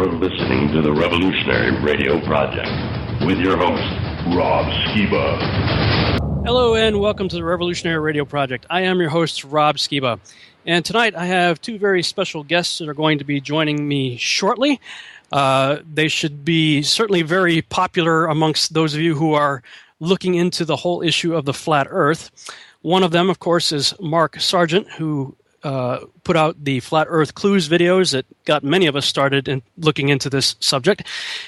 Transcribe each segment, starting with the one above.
You're listening to the Revolutionary Radio Project with your host, Rob Skiba. Hello and welcome to the Revolutionary Radio Project. I am your host, Rob Skiba. And tonight I have two very special guests that are going to be joining me shortly. They should be certainly very popular amongst those of you who are looking into the whole issue of the flat Earth. One of them, of course, is Mark Sargent, who put out the Flat Earth Clues videos that got many of us started in looking into this subject.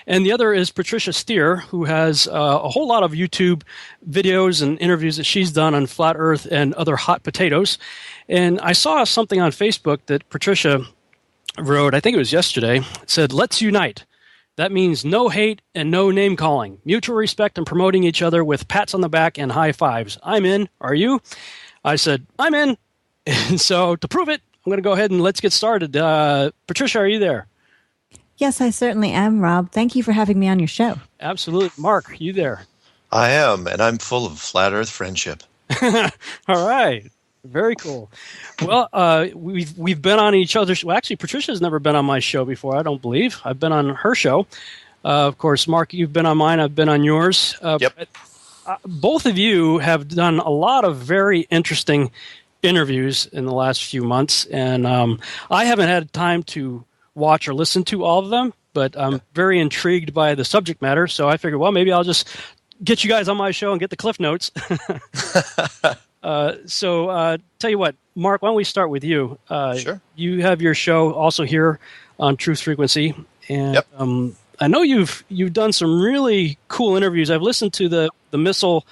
And the other is Patricia Steer, who has a whole lot of YouTube videos and interviews that she's done on flat Earth and other hot potatoes. And I saw something on Facebook that Patricia wrote, I think it was yesterday. It said, "Let's unite. That means no hate and no name calling. Mutual respect and promoting each other with pats on the back and high fives. I'm in. Are you?" I said, "I'm in." And so to prove it, I'm going to go ahead and let's get started. Patricia, are you there? Yes, I certainly am, Rob. Thank you for having me on your show. Absolutely. Mark, you there? I am, and I'm full of flat Earth friendship. All right. Very cool. Well, we've been on each other's. Well, actually, Patricia's never been on my show before, I don't believe. I've been on her show. Of course, Mark, you've been on mine. I've been on yours. Yep. Both of you have done a lot of very interesting interviews in the last few months, and I haven't had time to watch or listen to all of them, but I'm very intrigued by the subject matter, so I figured, well, maybe I'll just get you guys on my show and get the cliff notes. So tell you what, Mark, why don't we start with you? Sure. You have your show also here on Truth Frequency, and yep. I know you've done some really cool interviews. I've listened to the missile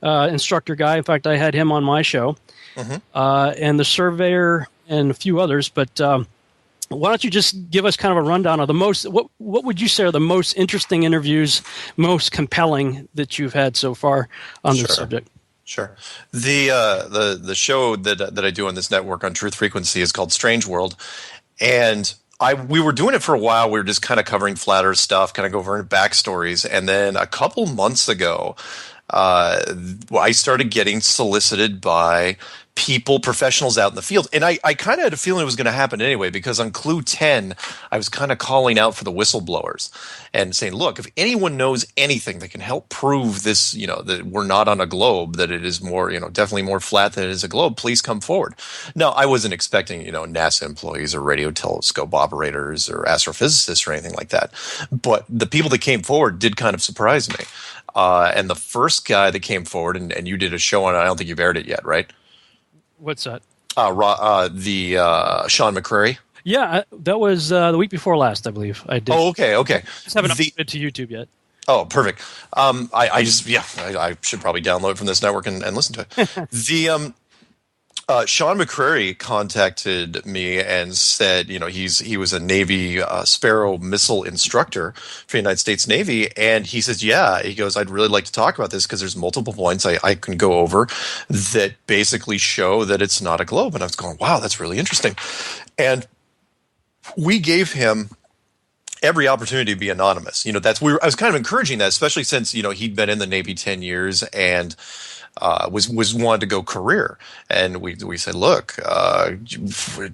instructor guy. In fact, I had him on my show. Mm-hmm. And the surveyor and a few others, but why don't you just give us kind of a rundown of the most, what would you say are the most interesting interviews, most compelling that you've had so far on this subject? Sure. The show that I do on this network on Truth Frequency is called Strange World, and we were doing it for a while. We were just kind of covering flat Earth stuff, kind of go over backstories, and then a couple months ago, I started getting solicited by professionals out in the field. And I kind of had a feeling it was going to happen anyway, because on Clue 10, I was kind of calling out for the whistleblowers and saying, look, if anyone knows anything that can help prove this, that we're not on a globe, that it is more, definitely more flat than it is a globe, please come forward. Now, I wasn't expecting, NASA employees or radio telescope operators or astrophysicists or anything like that. But the people that came forward did kind of surprise me. And the first guy that came forward, and you did a show on it, I don't think you've aired it yet, right? What's that? Sean McCrary. Yeah, that was the week before last, I believe. I did. Oh, okay. Just haven't uploaded it to YouTube yet. Oh, perfect. I should probably download from this network and listen to it. Sean McCrary contacted me and said, he was a Navy Sparrow missile instructor for the United States Navy, and he says, he goes, I'd really like to talk about this because there's multiple points I can go over that basically show that it's not a globe. And I was going, wow, that's really interesting. And we gave him every opportunity to be anonymous. I was kind of encouraging that, especially since he'd been in the Navy 10 years and was wanted to go career, and we said, look,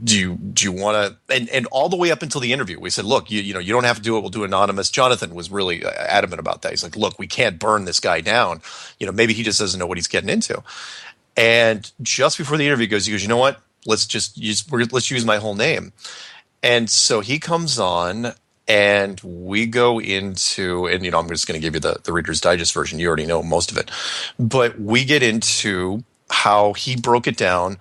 do you want to? And all the way up until the interview, we said, look, you don't have to do it. We'll do anonymous. Jonathan was really adamant about that. He's like, look, we can't burn this guy down. Maybe he just doesn't know what he's getting into. And just before the interview goes, he goes, you know what? Let's use my whole name. And so he comes on. And we go into, and I'm just going to give you the Reader's Digest version. You already know most of it. But we get into how he broke it down.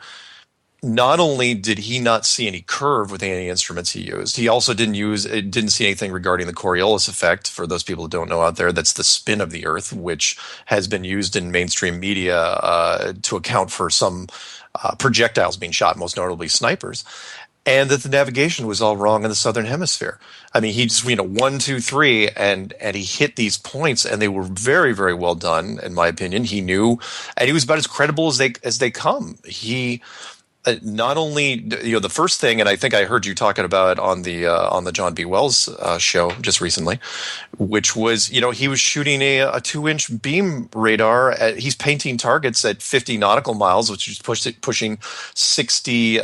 Not only did he not see any curve with any instruments he used, he also didn't see anything regarding the Coriolis effect. For those people who don't know out there, that's the spin of the Earth, which has been used in mainstream media to account for some projectiles being shot, most notably snipers. And that the navigation was all wrong in the southern hemisphere. I mean, he just 1, 2, 3, and he hit these points, and they were very, very well done, in my opinion. He knew, and he was about as credible as they come. He not only the first thing, and I think I heard you talking about it on the John B. Wells show just recently, which was he was shooting a 2-inch beam radar. He's painting targets at 50 nautical miles, which is pushing 60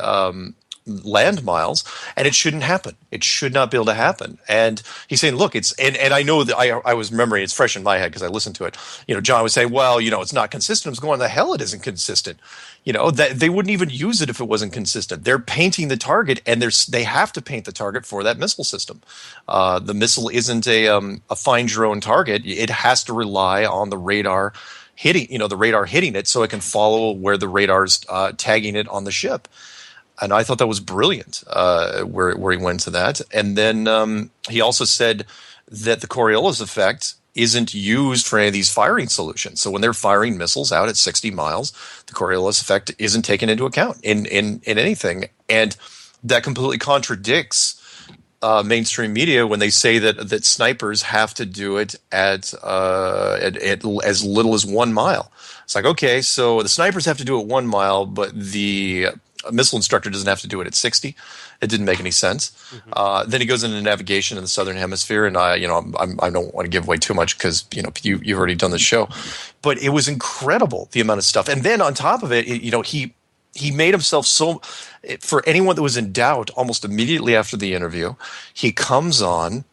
land miles, and it shouldn't happen. It should not be able to happen. And he's saying, look, it's and I know that I was remembering, it's fresh in my head because I listened to it. John was saying, well, it's not consistent. I was going, the hell it isn't consistent. That they wouldn't even use it if it wasn't consistent. They're painting the target, and they have to paint the target for that missile system. The missile isn't a find your own target. It has to rely on the radar hitting it, so it can follow where the radar's tagging it on the ship. And I thought that was brilliant, where he went to that. And then he also said that the Coriolis effect isn't used for any of these firing solutions. So when they're firing missiles out at 60 miles, the Coriolis effect isn't taken into account in anything. And that completely contradicts mainstream media when they say that snipers have to do it at as little as 1 mile. It's like, okay, so the snipers have to do it 1 mile, but the missile instructor doesn't have to do it at 60. It didn't make any sense. Mm-hmm. Then he goes into navigation in the southern hemisphere, and I don't want to give away too much because you've already done the show, but it was incredible the amount of stuff. And then on top of it, he made himself so. For anyone that was in doubt, almost immediately after the interview, he comes on.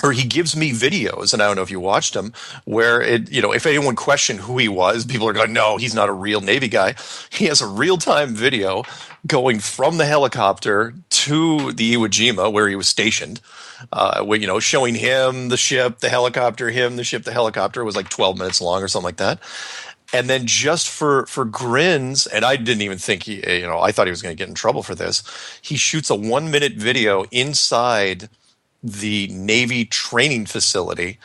Or he gives me videos, and I don't know if you watched them, where if anyone questioned who he was, people are going, no, he's not a real Navy guy. He has a real-time video going from the helicopter to the Iwo Jima, where he was stationed, showing him, the ship, the helicopter, him, the ship, the helicopter. It was like 12 minutes long or something like that. And then just for grins, and I didn't even think I thought he was going to get in trouble for this, he shoots a 1-minute video inside the Navy training facility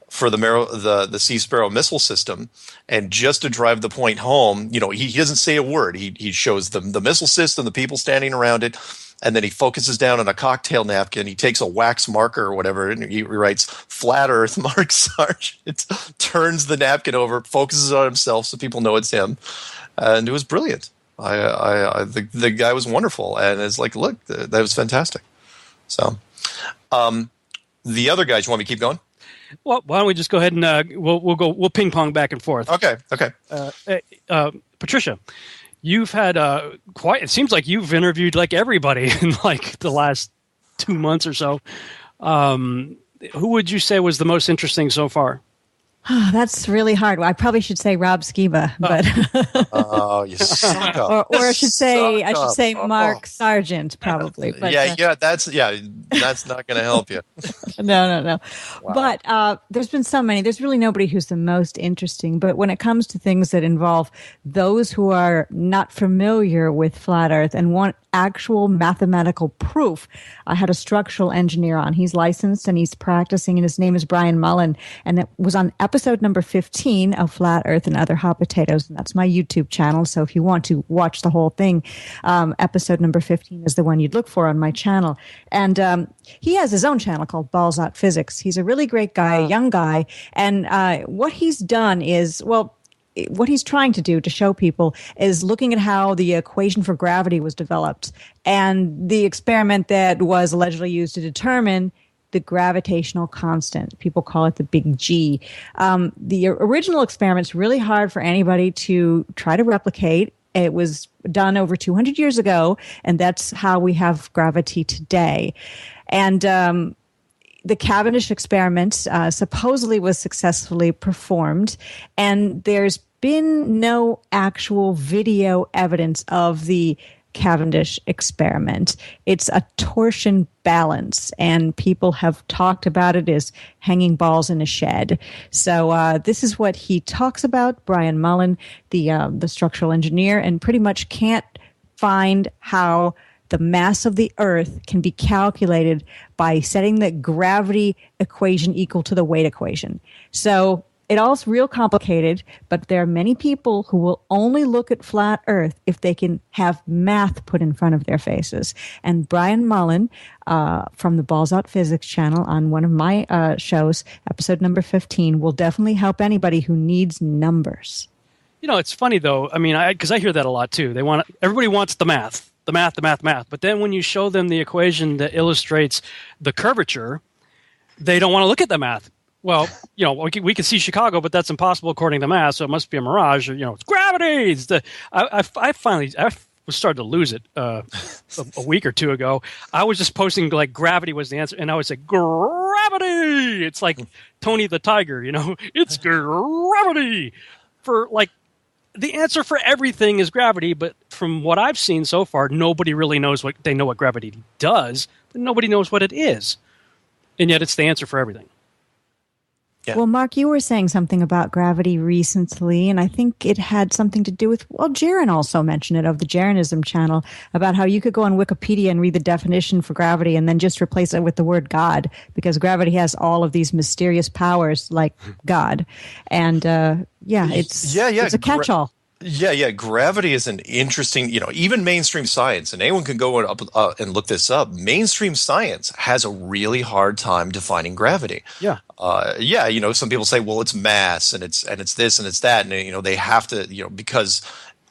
for the Sea Sparrow missile system, and just to drive the point home, he doesn't say a word. He shows the missile system, the people standing around it, and then he focuses down on a cocktail napkin. He takes a wax marker or whatever, and he writes "Flat Earth, Mark Sargent." Turns the napkin over, focuses on himself so people know it's him, and it was brilliant. The guy was wonderful, and it's like, look, that was fantastic. So. The other guys, you want me to keep going? Well, why don't we just go ahead and we'll ping pong back and forth. Okay. Patricia, you've had it seems like you've interviewed like everybody in like the last 2 months or so. Who would you say was the most interesting so far? Oh, that's really hard. Well, I probably should say Rob Skiba, but you suck up. or I should say Mark Sargent, probably. But, that's not going to help you. No. Wow. But there's been so many. There's really nobody who's the most interesting. But when it comes to things that involve those who are not familiar with flat Earth and want actual mathematical proof, I had a structural engineer on. He's licensed and he's practicing, and his name is Brian Mullen, and it was on episode number 15 of Flat Earth and Other Hot Potatoes, and that's my YouTube channel. So if you want to watch the whole thing, episode number 15 is the one you'd look for on my channel. And he has his own channel called Balls Out Physics. He's a really great guy, a young guy, and what he's done is, what he's trying to do to show people is looking at how the equation for gravity was developed and the experiment that was allegedly used to determine the gravitational constant. People call it the big G. The original experiment's really hard for anybody to try to replicate. It was done over 200 years ago, and that's how we have gravity today. And the Cavendish experiment supposedly was successfully performed, and there's been no actual video evidence of the Cavendish experiment. It's a torsion balance, and people have talked about it as hanging balls in a shed. So this is what he talks about, Brian Mullen, the structural engineer, and pretty much can't find how the mass of the Earth can be calculated by setting the gravity equation equal to the weight equation. So it all's real complicated, but there are many people who will only look at flat Earth if they can have math put in front of their faces. And Brian Mullen from the Balls Out Physics channel on one of my shows, episode number 15, will definitely help anybody who needs numbers. It's funny, though. I mean, because I hear that a lot, too. Everybody wants the math. But then when you show them the equation that illustrates the curvature, they don't want to look at the math. Well, we can see Chicago, but that's impossible according to math, so it must be a mirage. It's gravity. I was starting to lose it a week or two ago. I was just posting like gravity was the answer, and I would say gravity. It's like Tony the Tiger, it's gravity. For like the answer for everything is gravity, but from what I've seen so far, nobody really knows what they know what gravity does, but nobody knows what it is, and yet it's the answer for everything. Yeah. Well, Mark, you were saying something about gravity recently, and I think it had something to do with, well, Jaron also mentioned it of the Jaronism channel, about how you could go on Wikipedia and read the definition for gravity and then just replace it with the word God, because gravity has all of these mysterious powers like God. And it's a catch-all. Yeah. Gravity is an interesting, even mainstream science, and anyone can go up and look this up. Mainstream science has a really hard time defining gravity. Yeah. Some people say, well, it's mass and it's this and it's that, and they have to, because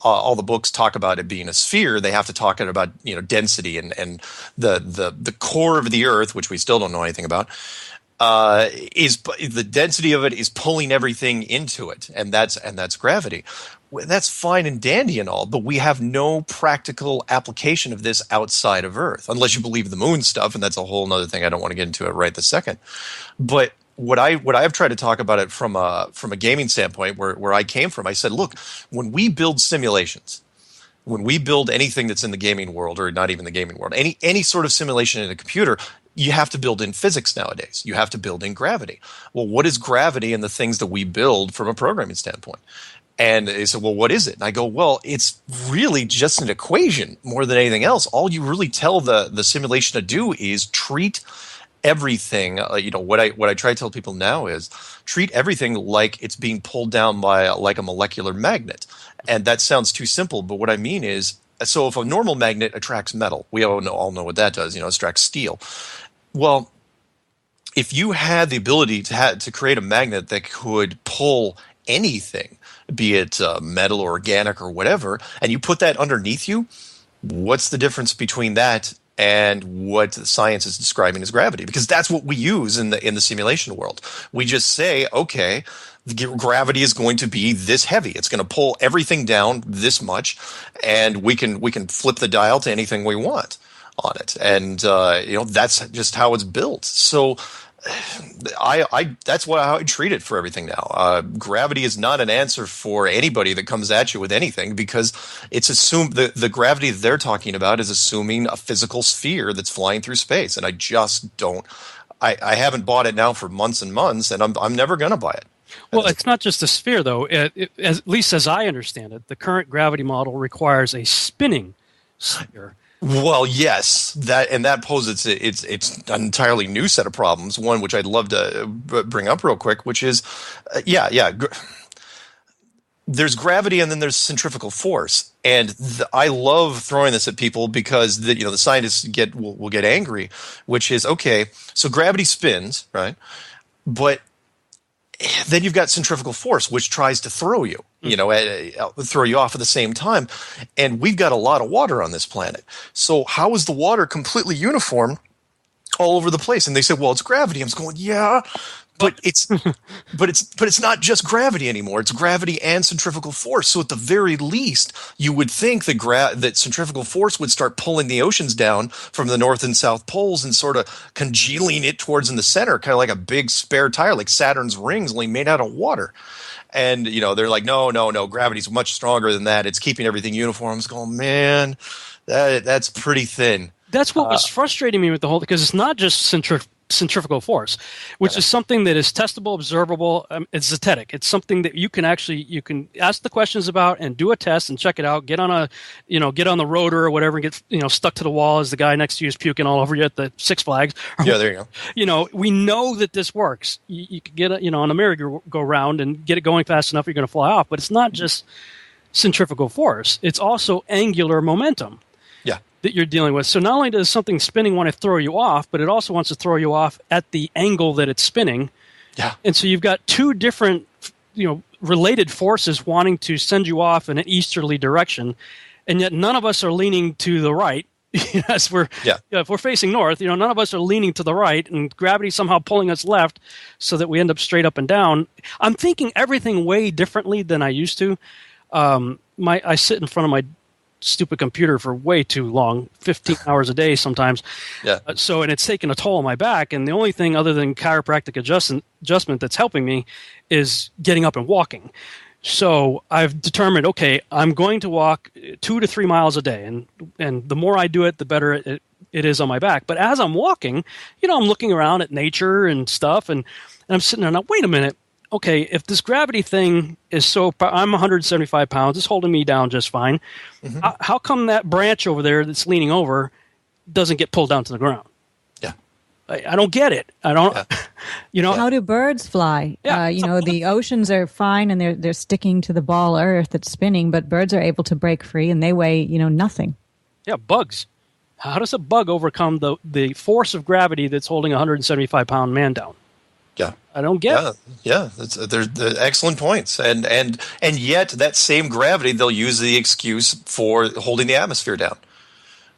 all the books talk about it being a sphere, they have to talk about density and the core of the Earth, which we still don't know anything about. Is the density of it is pulling everything into it, and that's gravity. That's fine and dandy and all, but we have no practical application of this outside of Earth, unless you believe the moon stuff, and that's a whole other thing. I don't want to get into it right this second. But what I've tried to talk about it from a gaming standpoint, where I came from, I said, look, when we build simulations, when we build anything that's in the gaming world, or not even the gaming world, any sort of simulation in a computer, you have to build in physics nowadays. You have to build in gravity. Well, what is gravity in the things that we build from a programming standpoint? And they said, well, what is it? And I go, well, it's really just an equation more than anything else. All you really tell the simulation to do is treat everything. What I try to tell people now is treat everything like it's being pulled down by like a molecular magnet. And that sounds too simple, but what I mean is, so if a normal magnet attracts metal, we all know what that does. It attracts steel. Well, if you had the ability to create a magnet that could pull anything, be it metal or organic or whatever, and you put that underneath you, what's the difference between that and what science is describing as gravity? Because that's what we use in the simulation world. We just say, okay, gravity is going to be this heavy. It's going to pull everything down this much, and we can flip the dial to anything we want on it. And that's just how it's built. So that's how I treat it for everything now. Gravity is not an answer for anybody that comes at you with anything, because it's assumed the gravity that they're talking about is assuming a physical sphere that's flying through space, and I just don't. I haven't bought it now for months and months, and I'm never going to buy it. Well, it's not just a sphere, though. At least as I understand it, the current gravity model requires a spinning sphere. Well, yes, that poses it's an entirely new set of problems. One which I'd love to bring up real quick, which is, there's gravity and then there's centrifugal force, and I love throwing this at people because the scientists will get angry, which is, okay, so gravity spins, right, but then you've got centrifugal force, which tries to throw you, throw you off at the same time. And we've got a lot of water on this planet. So how is the water completely uniform all over the place? And they said, well, it's gravity. I'm just going, yeah, but it's not just gravity anymore. It's gravity and centrifugal force. So at the very least, you would think that centrifugal force would start pulling the oceans down from the North and South poles and sort of congealing it towards in the center, kind of like a big spare tire, like Saturn's rings, only made out of water. And they're like, no, gravity's much stronger than that. It's keeping everything uniform. I'm just going, man, that's pretty thin. That's what was frustrating me with the whole, because it's not just centrifugal force, which is something that is testable, observable. It's zetetic. It's something that you can ask the questions about and do a test and check it out. Get on the rotor or whatever and get stuck to the wall as the guy next to you is puking all over you at the Six Flags. Yeah, there you go. We know that this works. You can get on a merry-go-round and get it going fast enough, you're going to fly off. But it's not just centrifugal force. It's also angular momentum that you're dealing with. So not only does something spinning want to throw you off, but it also wants to throw you off at the angle that it's spinning. Yeah. And so you've got two different, related forces wanting to send you off in an easterly direction, and yet none of us are leaning to the right. If we're facing north, none of us are leaning to the right, and gravity somehow pulling us left so that we end up straight up and down. I'm thinking everything way differently than I used to. I sit in front of my stupid computer for way too long, 15 hours a day sometimes. Yeah. And it's taken a toll on my back. And the only thing other than chiropractic adjustment that's helping me is getting up and walking. So I've determined, okay, I'm going to walk 2 to 3 miles a day. And the more I do it, the better it is on my back. But as I'm walking, I'm looking around at nature and stuff. And I'm sitting there now, wait a minute. Okay, if this gravity thing is I'm 175 pounds, it's holding me down just fine. Mm-hmm. How come that branch over there that's leaning over doesn't get pulled down to the ground? Yeah. I don't get it. I don't, How do birds fly? Yeah. The oceans are fine and they're sticking to the ball earth that's spinning, but birds are able to break free and they weigh, nothing. Yeah, bugs. How does a bug overcome the force of gravity that's holding a 175-pound man down? Yeah, I don't get it. Yeah, there's excellent points, and yet that same gravity they'll use the excuse for holding the atmosphere down.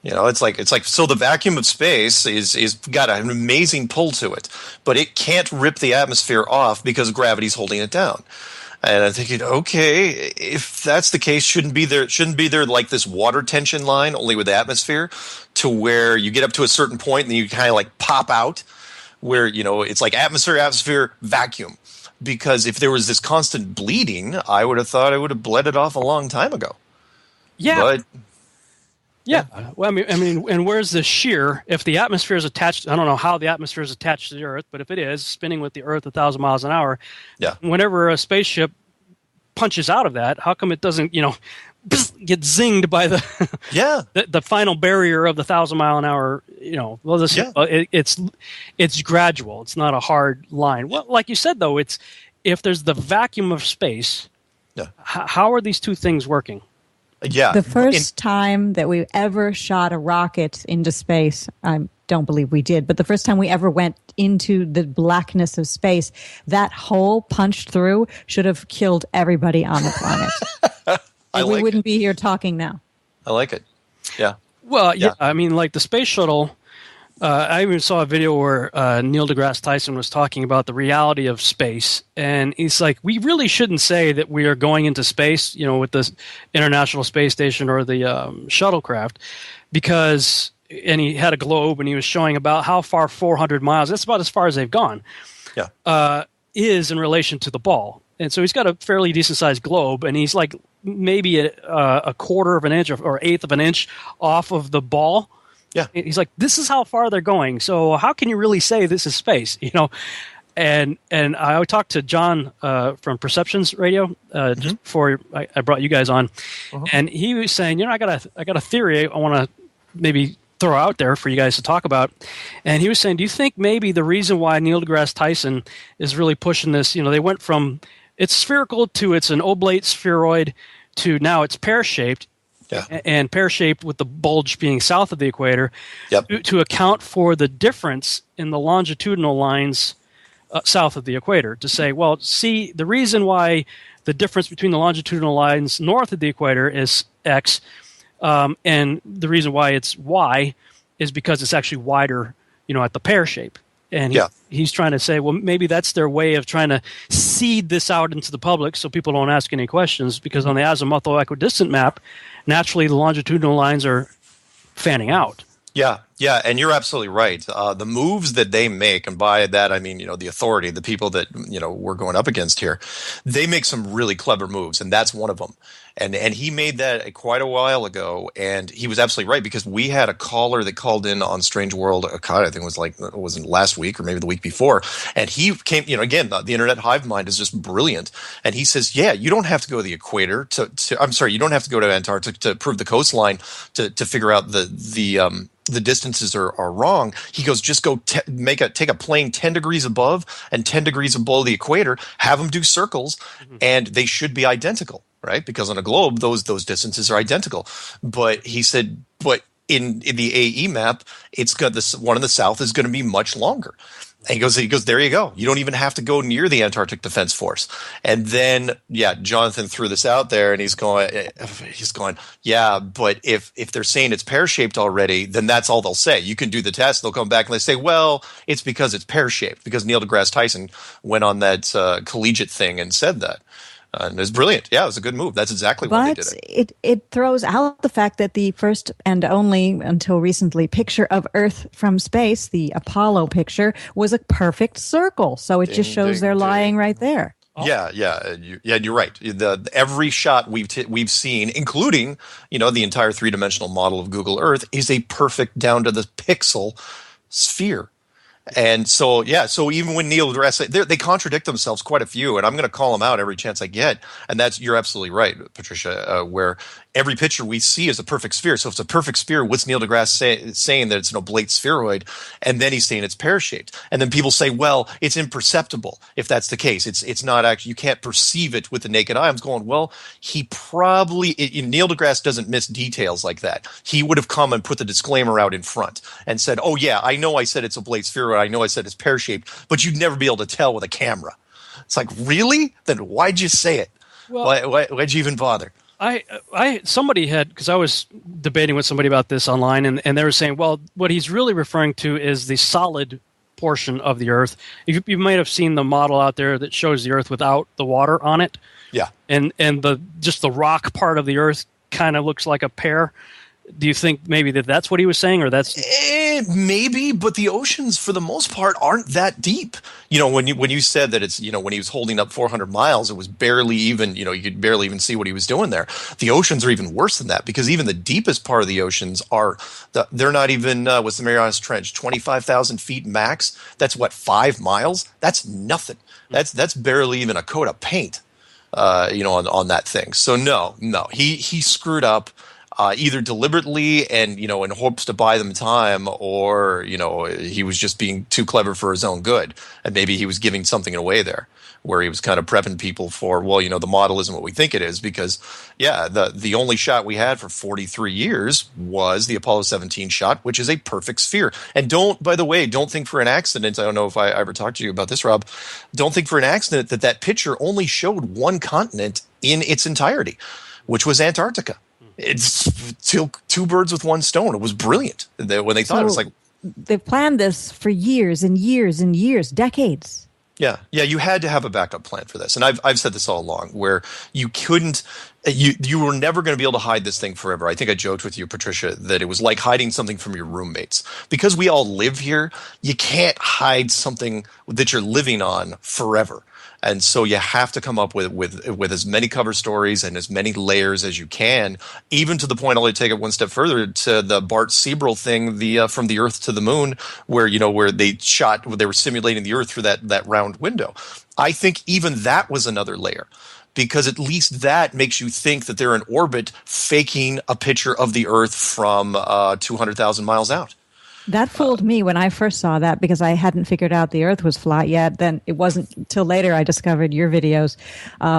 It's like so the vacuum of space is got an amazing pull to it, but it can't rip the atmosphere off because gravity's holding it down. And I'm thinking, okay, if that's the case, shouldn't be there like this water tension line only with the atmosphere, to where you get up to a certain point and then you kind of like pop out. Where, it's like atmosphere, vacuum. Because if there was this constant bleeding, I would have thought I would have bled it off a long time ago. Yeah. But, yeah. Well, I mean, and where's the shear? If the atmosphere is attached, I don't know how the atmosphere is attached to the Earth, but if it is, spinning with the Earth 1,000 miles an hour, whenever a spaceship punches out of that, how come it doesn't, get zinged by the final barrier of the 1,000-mile-an-hour? It's gradual. It's not a hard line. Well, like you said, though, it's if there's the vacuum of space. Yeah. How are these two things working? Yeah. The first time that we ever shot a rocket into space, I don't believe we did, but the first time we ever went into the blackness of space, that hole punched through should have killed everybody on the planet. We wouldn't be here talking now. I like it. Yeah. Well, yeah. I mean, like the space shuttle, I even saw a video where Neil deGrasse Tyson was talking about the reality of space. And he's like, we really shouldn't say that we are going into space, with the International Space Station or the shuttlecraft, because, and he had a globe and he was showing about how far 400 miles, that's about as far as they've gone, is in relation to the ball. And so he's got a fairly decent-sized globe, and he's like maybe a quarter of an inch or eighth of an inch off of the ball. Yeah. He's like, this is how far they're going. So how can you really say this is space? And I talked to John from Perceptions Radio just before I brought you guys on, and he was saying, I got a theory I want to maybe throw out there for you guys to talk about. And he was saying, do you think maybe the reason why Neil deGrasse Tyson is really pushing this, they went from it's spherical to it's an oblate spheroid to now it's pear-shaped, and pear-shaped with the bulge being south of the equator, to account for the difference in the longitudinal lines south of the equator, to say, well, see, the reason why the difference between the longitudinal lines north of the equator is X, and the reason why it's Y is because it's actually wider, at the pear shape. And he's trying to say, well, maybe that's their way of trying to seed this out into the public so people don't ask any questions, because on the azimuthal equidistant map, naturally the longitudinal lines are fanning out. Yeah, and you're absolutely right. The moves that they make, and by that I mean, the authority, the people that, we're going up against here, they make some really clever moves, and that's one of them. And he made that quite a while ago, and he was absolutely right, because we had a caller that called in on Strange World, I think it wasn't last week or maybe the week before, and he came, again, the internet hive mind is just brilliant, and he says, you don't have to go to the equator you don't have to go to Antarctica to prove the coastline to figure out the distances are wrong. He goes, just go take a plane 10 degrees above and 10 degrees below the equator, have them do circles, and they should be identical, right? Because on a globe, those distances are identical. But he said, but in the AE map, it's got this one in the south is going to be much longer. And he goes, there you go. You don't even have to go near the Antarctic Defense Force. And then, Jonathan threw this out there, and he's going, but if they're saying it's pear-shaped already, then that's all they'll say. You can do the test. They'll come back and they say, well, it's because it's pear-shaped, because Neil deGrasse Tyson went on that collegiate thing and said that. And it's brilliant. Yeah, it was a good move. That's exactly why they did it. It throws out the fact that the first and only, until recently, picture of Earth from space, the Apollo picture, was a perfect circle. So it just shows they're lying right there. Yeah, you're right. Every shot we've seen, including the entire 3-dimensional model of Google Earth, is a perfect down to the pixel sphere. And so even when Neil deGrasse, they contradict themselves quite a few, and I'm going to call them out every chance I get. And you're absolutely right, Patricia, where every picture we see is a perfect sphere. So if it's a perfect sphere, what's Neil deGrasse saying that it's an oblate spheroid? And then he's saying it's pear-shaped. And then people say, well, it's imperceptible if that's the case. It's not actually, you can't perceive it with the naked eye. I'm going, well, Neil deGrasse doesn't miss details like that. He would have come and put the disclaimer out in front and said, oh yeah, I know I said it's oblate spheroid. I know I said it's pear-shaped, but you'd never be able to tell with a camera. It's like, really? Then why'd you say it? Well, why'd you even bother? Somebody had, because I was debating with somebody about this online, and they were saying, well, what he's really referring to is the solid portion of the Earth. You might have seen the model out there that shows the Earth without the water on it. Yeah. And just the rock part of the Earth kind of looks like a pear. Do you think maybe that's what he was saying, or that's maybe? But the oceans, for the most part, aren't that deep. When you said that it's when he was holding up 400 miles, it was barely even you could barely even see what he was doing there. The oceans are even worse than that, because even the deepest part of the oceans they're not even what's the Marianas Trench, 25,000 feet max. That's 5 miles. That's nothing. That's barely even a coat of paint. On that thing. So no, he screwed up. Either deliberately and in hopes to buy them time, or he was just being too clever for his own good, and maybe he was giving something away there, where he was kind of prepping people for, the model isn't what we think it is, because the only shot we had for 43 years was the Apollo 17 shot, which is a perfect sphere. And don't think for an accident, I don't know if I ever talked to you about this, Rob, don't think for an accident that picture only showed one continent in its entirety, which was Antarctica. It's two birds with one stone. It was brilliant. When they thought it was like, they've planned this for years and years and years, decades. Yeah. You had to have a backup plan for this, and I've said this all along, where you couldn't. You were never going to be able to hide this thing forever. I think I joked with you, Patricia, that it was like hiding something from your roommates. Because we all live here, you can't hide something that you're living on forever. And so you have to come up with as many cover stories and as many layers as you can, even to the point, I'll take it one step further, to the Bart Siebel thing, from the Earth to the Moon, where they were simulating the Earth through that round window. I think even that was another layer, because at least that makes you think that they're in orbit faking a picture of the Earth from 200,000 miles out. That fooled me when I first saw that, because I hadn't figured out the Earth was flat yet. Then it wasn't until later I discovered your videos,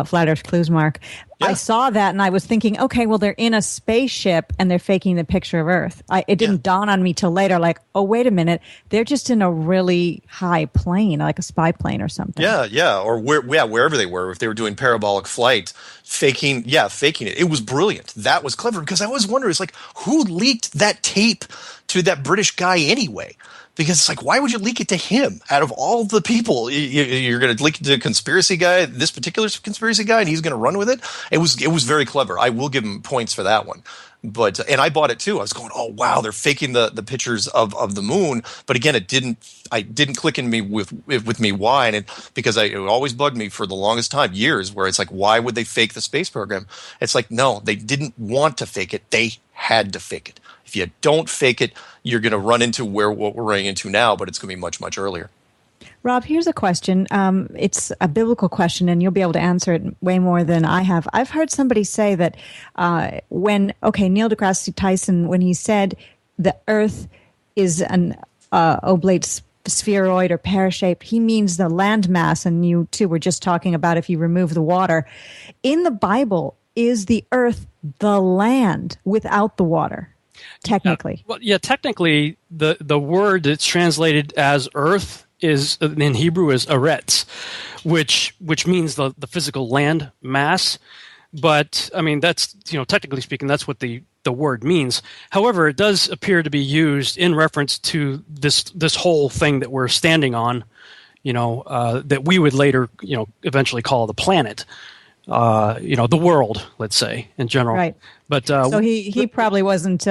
Flat Earth Clues, Mark. Yeah. I saw that and I was thinking, okay, well, they're in a spaceship and they're faking the picture of Earth. It didn't dawn on me till later, like, oh, wait a minute, they're just in a really high plane, like a spy plane or something. Yeah, or wherever they were, if they were doing parabolic flight, faking it. It was brilliant. That was clever, because I always wonder, it's like, who leaked that tape to that British guy anyway? Because it's like, why would you leak it to him? Out of all the people, you're going to leak it to a conspiracy guy, this particular conspiracy guy, and he's going to run with it? It was very clever. I will give him points for that one. And I bought it too. I was going, oh wow, they're faking the pictures of the moon. But again, it didn't click in me with me why, and because it always bugged me for the longest time, years, where it's like, why would they fake the space program? It's like, no, they didn't want to fake it. They had to fake it. If you don't fake it, you're going to run into what we're running into now, but it's going to be much, much earlier. Rob, here's a question. It's a biblical question, and you'll be able to answer it way more than I have. I've heard somebody say that Neil deGrasse Tyson, when he said the Earth is an oblate spheroid or pear-shaped, he means the landmass, and you too were just talking about if you remove the water. In the Bible, is the Earth the land without the water? Technically. Technically, the word that's translated as earth is in Hebrew is eretz, which means the physical land mass. But I mean, that's, technically speaking, that's what the word means. However, it does appear to be used in reference to this whole thing that we're standing on, that we would later, eventually call the planet. the world, let's say, in general. Right. But so he probably wasn't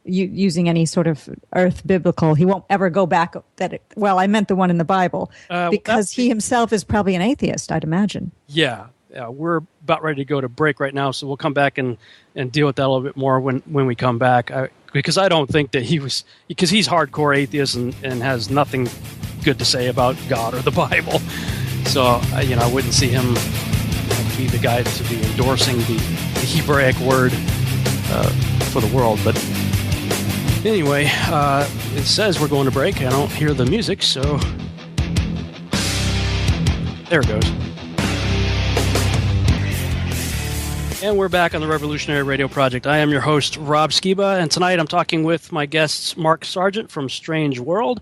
using any sort of earth biblical. He won't ever go back. I meant the one in the Bible, because he himself is probably an atheist, I'd imagine. Yeah. We're about ready to go to break right now, so we'll come back and deal with that a little bit more when we come back. Because I don't think that because he's hardcore atheist and has nothing good to say about God or the Bible. So I wouldn't see him be the guy to be endorsing the Hebraic word for the world. But anyway, it says we're going to break. I don't hear the music, so there it goes. And we're back on the Revolutionary Radio Project. I am your host, Rob Skiba, and tonight I'm talking with my guests Mark Sargent from Strange World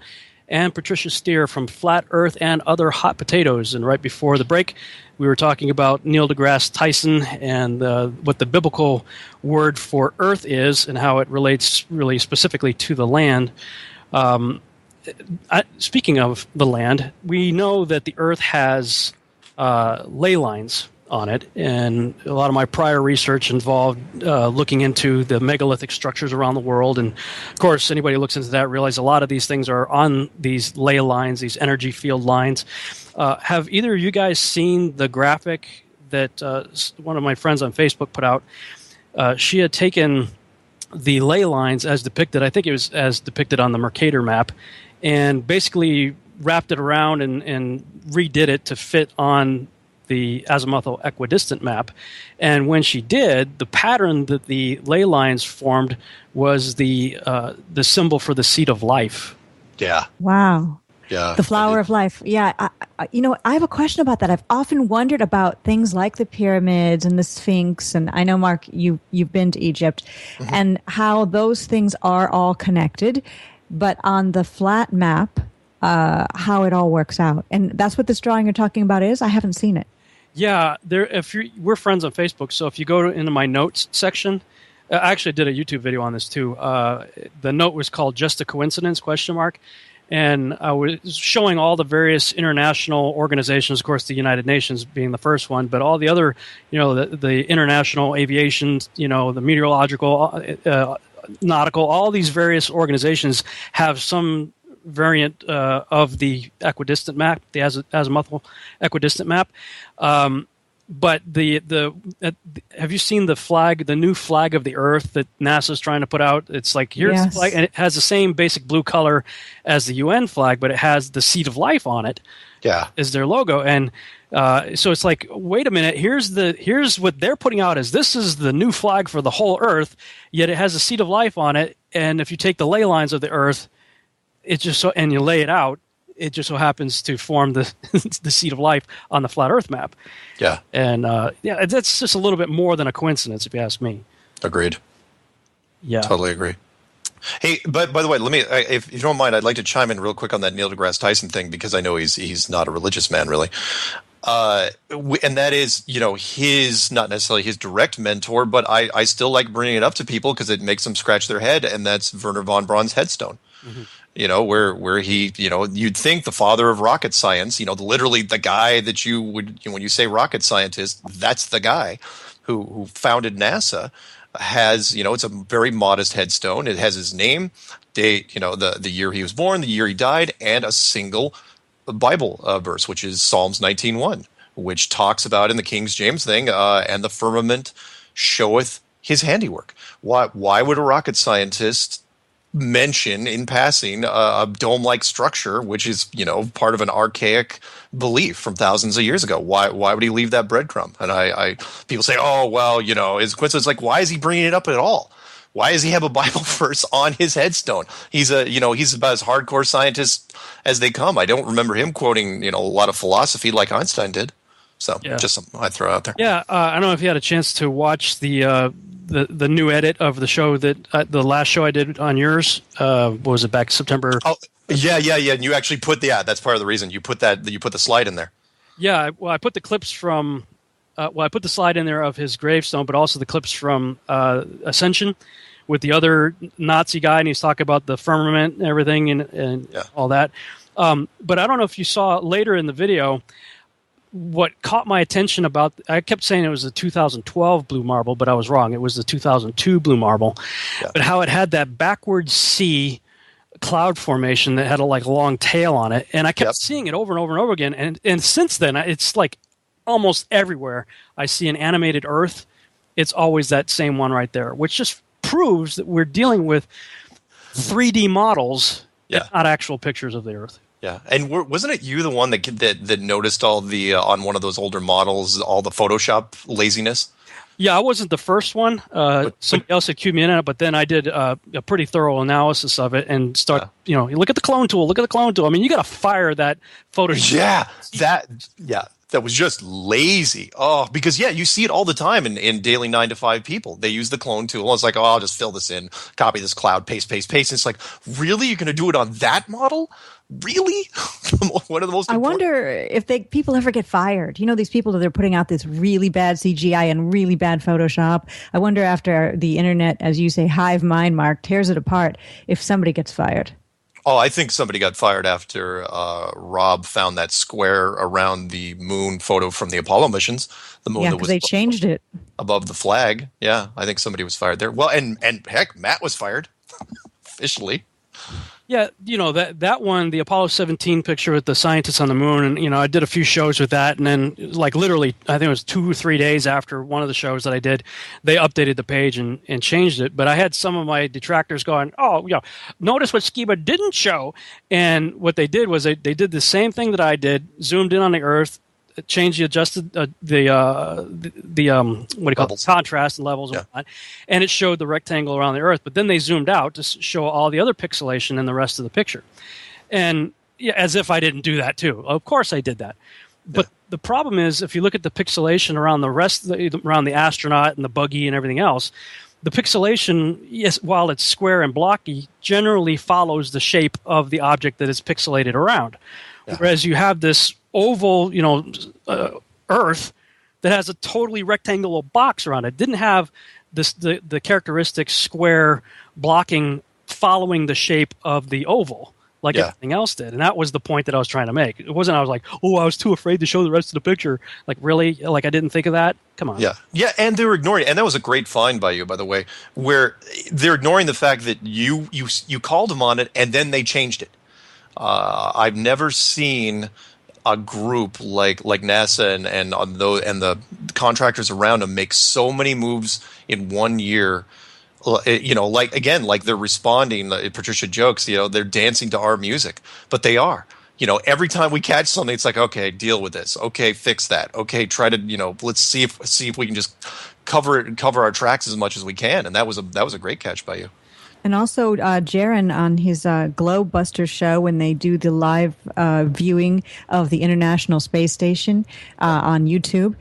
and Patricia Steer from Flat Earth and Other Hot Potatoes. And right before the break, we were talking about Neil deGrasse Tyson and what the biblical word for Earth is and how it relates really specifically to the land. Speaking of the land, we know that the Earth has ley lines on it, and a lot of my prior research involved looking into the megalithic structures around the world, and of course anybody who looks into that realizes a lot of these things are on these ley lines, these energy field lines. Have either of you guys seen the graphic that one of my friends on Facebook put out? She had taken the ley lines as depicted, I think it was as depicted on the Mercator map, and basically wrapped it around and redid it to fit on the azimuthal equidistant map. And when she did, the pattern that the ley lines formed was the symbol for the seed of life. Yeah. Wow. Yeah. The flower of life. Yeah. I have a question about that. I've often wondered about things like the pyramids and the Sphinx. And I know, Mark, you've been to Egypt, and how those things are all connected. But on the flat map, how it all works out. And that's what this drawing you're talking about is? I haven't seen it. Yeah, we're friends on Facebook, so if you go into my notes section, I actually did a YouTube video on this too. The note was called "Just a Coincidence?" ? And I was showing all the various international organizations, of course, the United Nations being the first one, but all the other, the international aviation, the meteorological, nautical, all these various organizations have some variant of the equidistant map, the azimuthal equidistant map. But have you seen the flag, the new flag of the Earth that NASA's trying to put out? It's like, here's the flag, and it has the same basic blue color as the UN flag, but it has the seed of life on it. Yeah, is their logo, and so it's like, wait a minute, here's what they're putting out as this is the new flag for the whole Earth, yet it has a seed of life on it, and if you take the ley lines of the Earth, and you lay it out, it just so happens to form the the seed of life on the flat Earth map. Yeah. And that's just a little bit more than a coincidence, if you ask me. Agreed. Yeah. Totally agree. Hey, but by the way, let me, if you don't mind, I'd like to chime in real quick on that Neil deGrasse Tyson thing, because I know he's not a religious man, really. And that is, his, not necessarily his direct mentor, but I still like bringing it up to people because it makes them scratch their head, and that's Wernher von Braun's headstone. Mm-hmm. Where he, you'd think the father of rocket science, literally the guy that you would, when you say rocket scientist, that's the guy who founded NASA, has, it's a very modest headstone. It has his name, date, the year he was born, the year he died, and a single Bible verse, which is Psalms 19:1, which talks about in the King James thing, and the firmament showeth his handiwork. Why would a rocket scientist mention in passing a dome-like structure, which is part of an archaic belief from thousands of years ago? Why would he leave that breadcrumb? And people say, oh well, it's a coincidence. Like, why is he bringing it up at all? Why does he have a Bible verse on his headstone? He's about as hardcore scientist as they come. I don't remember him quoting a lot of philosophy like Einstein did. So just something I'd throw out there. Yeah, I don't know if you had a chance to watch the new edit of the show that the last show I did on yours. What was it, back September? Oh, yeah. And you actually put that's part of the reason you put the slide in there. Yeah, well, I put the clips from. I put the slide in there of his gravestone, but also the clips from Ascension with the other Nazi guy, and he's talking about the firmament and everything and all that. But I don't know if you saw later in the video. what caught my attention about, I kept saying it was the 2012 blue marble, but I was wrong. It was the 2002 blue marble. Yeah. But how it had that backward C cloud formation that had a long tail on it, and I kept seeing it over and over and over again. And since then, it's like almost everywhere I see an animated Earth, it's always that same one right there, which just proves that we're dealing with 3D models, not actual pictures of the Earth. Yeah, and wasn't it you the one that noticed all the on one of those older models all the Photoshop laziness? Yeah, I wasn't the first one. Somebody else had cued me in on it, but then I did a pretty thorough analysis of it and you look at the clone tool. Look at the clone tool. I mean, you got to fire that Photoshop. That was just lazy. Oh, because you see it all the time in daily 9 to 5 people. They use the clone tool. It's like, I'll just fill this in, copy this cloud, paste. And it's like, really? You're going to do it on that model? Really? One of the most. I wonder if people ever get fired. These people that are putting out this really bad CGI and really bad Photoshop. I wonder after the internet, as you say, hive mind, Mark, tears it apart, if somebody gets fired. Oh, I think somebody got fired after Rob found that square around the moon photo from the Apollo missions. The moon that was they changed it above the flag. Yeah, I think somebody was fired there. Well, and heck, Matt was fired officially. Yeah, that one, the Apollo 17 picture with the scientists on the moon, and I did a few shows with that, and then literally, I think it was 2 or 3 days after one of the shows that I did, they updated the page and changed it. But I had some of my detractors going, notice what Skiba didn't show. And what they did was they did the same thing that I did, zoomed in on the Earth, changed adjusted contrast and levels and whatnot, and it showed the rectangle around the Earth. But then they zoomed out to show all the other pixelation in the rest of the picture, and as if I didn't do that too. Of course I did that, but the problem is if you look at the pixelation around around the astronaut and the buggy and everything else, the pixelation, yes, while it's square and blocky, generally follows the shape of the object that is pixelated around. Yeah. Whereas you have this oval, Earth that has a totally rectangular box around it. It didn't have the characteristic square blocking following the shape of the oval like everything else did. And that was the point that I was trying to make. It wasn't I was like, I was too afraid to show the rest of the picture. Like, really? Like, I didn't think of that? Come on. Yeah. Yeah, and they were ignoring it. And that was a great find by you, by the way, where they're ignoring the fact that you called them on it and then they changed it. I've never seen a group like NASA and the contractors around them make so many moves in 1 year. Like they're responding. Patricia jokes, they're dancing to our music, but they are. Every time we catch something, it's like, okay, deal with this. Okay, fix that. Okay, try to, let's see if we can just cover our tracks as much as we can. And that was a great catch by you. And also, Jaron on his Globebuster show, when they do the live viewing of the International Space Station on YouTube,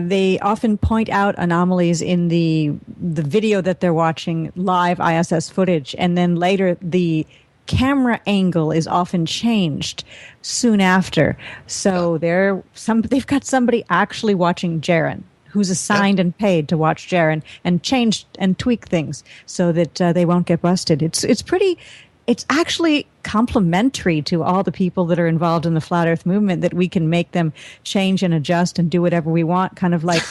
they often point out anomalies in the video that they're watching, live ISS footage, and then later the camera angle is often changed soon after. So they've got somebody actually watching Jaron, who's assigned and paid to watch Jaron and change and tweak things so that they won't get busted. It's actually complimentary to all the people that are involved in the Flat Earth movement that we can make them change and adjust and do whatever we want, kind of like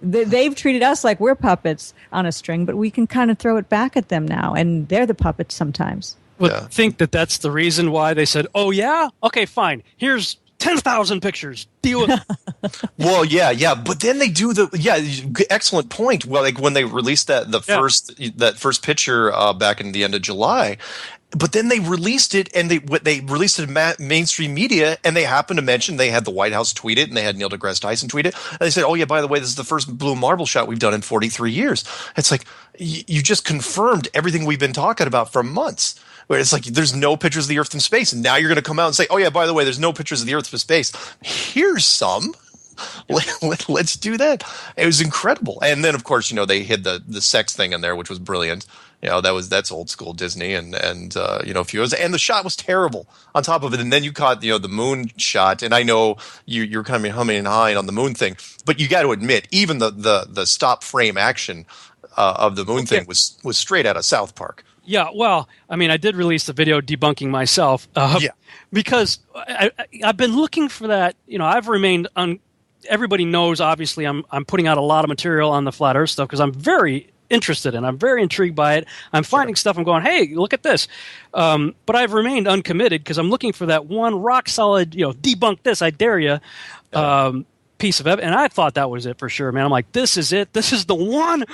they've treated us like we're puppets on a string, but we can kind of throw it back at them now, and they're the puppets sometimes. Well, think that's the reason why they said, oh, yeah? Okay, fine. Here's 10,000 pictures. Deal with it. Well, yeah, but then they do excellent point. Well, like when they released that first picture back in the end of July, but then they released it and they released it in mainstream media, and they happened to mention they had the White House tweet it and they had Neil deGrasse Tyson tweet it, and they said, oh yeah, by the way, this is the first blue marble shot we've done in 43 years. It's like you just confirmed everything we've been talking about for months. Where it's like there's no pictures of the Earth from space, and now you're going to come out and say, "Oh yeah, by the way, there's no pictures of the Earth from space. Here's some. Let's do that." It was incredible. And then, of course, they hid the sex thing in there, which was brilliant. That's old school Disney, and a few others. And the shot was terrible on top of it. And then you caught the moon shot, and I know you're kind of humming and hawing on the moon thing, but you got to admit, even the stop frame action of the moon thing was straight out of South Park. Yeah, well, I mean, I did release the video debunking myself because I've been looking for that. I've remained everybody knows, obviously, I'm putting out a lot of material on the flat Earth stuff because I'm very interested in it. I'm very intrigued by it. I'm finding stuff. I'm going, hey, look at this. But I've remained uncommitted because I'm looking for that one rock solid, debunk this, I dare you, piece of evidence. And I thought that was it for sure, man. I'm like, this is it. This is the one.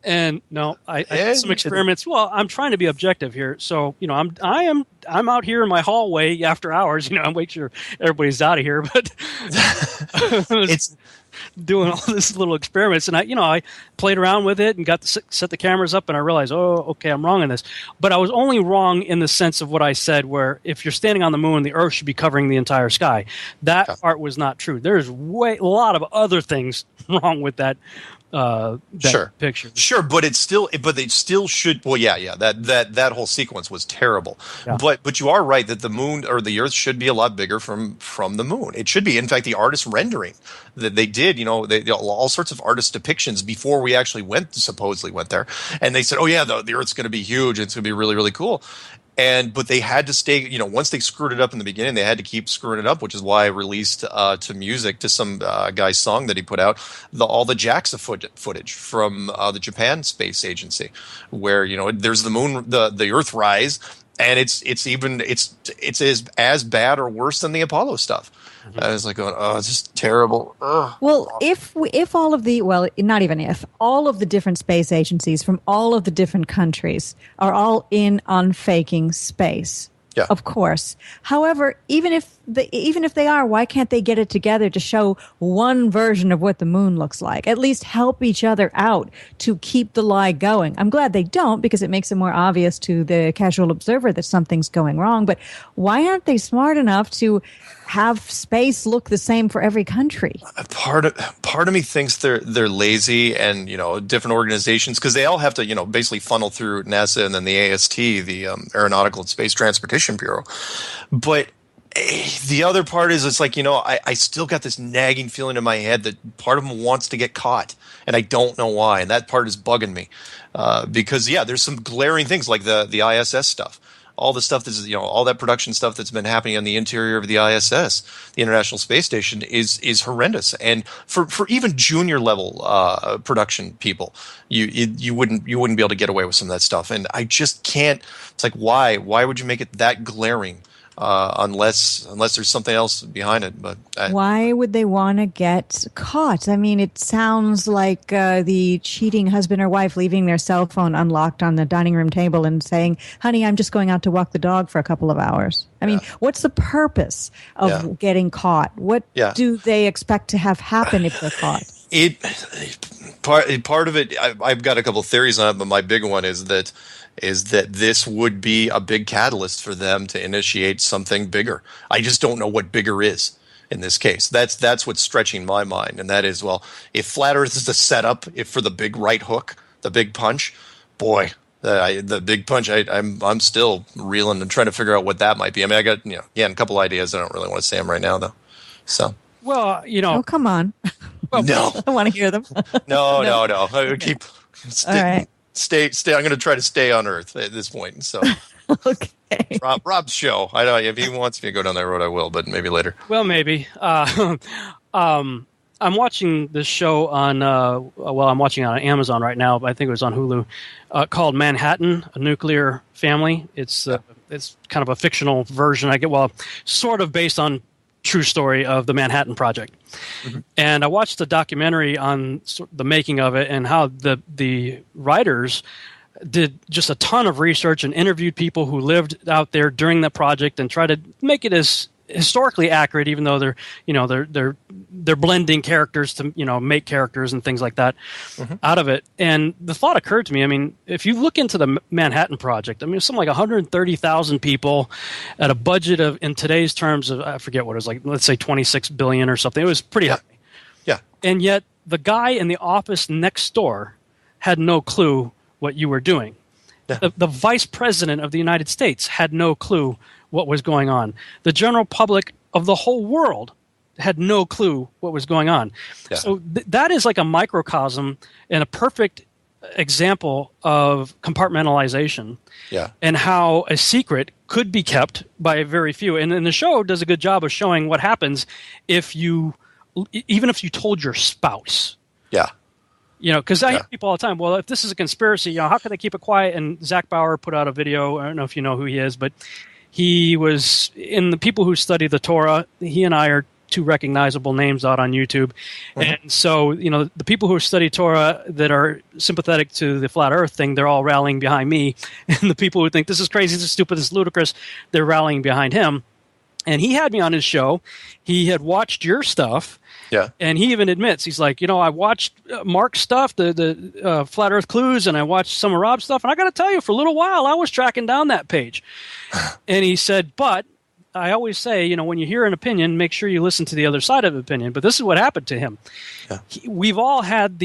And no, I did some experiments. Well, I'm trying to be objective here, so I'm out here in my hallway after hours. I make sure everybody's out of here, but it's doing all these little experiments, and I played around with it and got to set the cameras up, and I realized, oh, okay, I'm wrong in this. But I was only wrong in the sense of what I said, where if you're standing on the moon, the Earth should be covering the entire sky. That part was not true. There's a lot of other things wrong with that. Picture. Sure, but it still should. Well, that whole sequence was terrible. Yeah. But you are right that the moon or the Earth should be a lot bigger from the moon. It should be. In fact, the artist rendering that they did, all sorts of artist depictions before we actually supposedly went there, and they said, oh yeah, the Earth's going to be huge. It's going to be really, really cool. But they had to stay, once they screwed it up in the beginning, they had to keep screwing it up, which is why I released to music to some guy's song that he put out all the JAXA footage from the Japan Space Agency, where there's the moon, the Earth rise, and it's as bad or worse than the Apollo stuff. Mm-hmm. I was like going, oh, it's just terrible. Ugh. Well, if all of the different space agencies from all of the different countries are all in on faking space, of course. However, even if they are, why can't they get it together to show one version of what the moon looks like? At least help each other out to keep the lie going. I'm glad they don't, because it makes it more obvious to the casual observer that something's going wrong. But why aren't they smart enough to have space look the same for every country? Part of me thinks they're lazy, and different organizations, because they all have to basically funnel through NASA and then the AST, the Aeronautical and Space Transportation Bureau. But the other part is, it's like, I still got this nagging feeling in my head that part of them wants to get caught, and I don't know why, and that part is bugging me because there's some glaring things like the ISS stuff. All the stuff that's all that production stuff that's been happening on the interior of the ISS, the International Space Station, is horrendous. And for even junior level production people, you wouldn't be able to get away with some of that stuff. And I just can't. It's like, why would you make it that glaring? Unless there's something else behind it. But why would they want to get caught? I mean, it sounds like the cheating husband or wife leaving their cell phone unlocked on the dining room table and saying, honey, I'm just going out to walk the dog for a couple of hours. I mean, what's the purpose of getting caught? What do they expect to have happen if they're caught? Part of it, I've got a couple of theories on it, but my big one is that this would be a big catalyst for them to initiate something bigger. I just don't know what bigger is in this case. That's what's stretching my mind, and that is, well, if flat Earth is the setup, if for the big right hook, the big punch, boy, the big punch, I'm still reeling and trying to figure out what that might be. I mean, I got a couple ideas. I don't really want to say them right now, though. So, well, oh, come on. No, I want to hear them. No. I keep all right. Stay. I'm going to try to stay on Earth at this point. So, okay. Rob's show. I know if he wants me to go down that road, I will, but maybe later. Well, maybe. I'm watching this show on. I'm watching it on Amazon right now, but I think it was on Hulu, called Manhattan: A Nuclear Family. It's kind of a fictional version. Sort of based on true story of the Manhattan Project. Mm-hmm. And I watched the documentary on the making of it and how the writers did just a ton of research and interviewed people who lived out there during the project and tried to make it as historically accurate, even though they're blending characters to make characters and things like that out of it. And the thought occurred to me, I mean, if you look into the Manhattan Project, I mean, it's something like 130,000 people at a budget of, in today's terms of, I forget what it was, like, let's say 26 billion or something. It was pretty high. Yeah. And yet the guy in the office next door had no clue what you were doing. Yeah. The vice president of the United States had no clue what was going on. The general public of the whole world had no clue what was going on. Yeah. So that is like a microcosm and a perfect example of compartmentalization. Yeah. And how a secret could be kept by a very few. And the show does a good job of showing what happens even if you told your spouse. Yeah. Because I hear people all the time, well, if this is a conspiracy, how can they keep it quiet? And Zach Bauer put out a video. I don't know if you know who he is, but he was in the people who study the Torah. He and I are two recognizable names out on YouTube. And so, the people who study Torah that are sympathetic to the flat earth thing, they're all rallying behind me. And the people who think this is crazy, this is stupid, this is ludicrous, they're rallying behind him. And he had me on his show. He had watched your stuff. Yeah. And he even admits, he's like, I watched Mark's stuff, the Flat Earth Clues, and I watched some of Rob's stuff. And I got to tell you, for a little while, I was tracking down that page. And he said, but I always say, when you hear an opinion, make sure you listen to the other side of the opinion. But this is what happened to him. Yeah. We've all had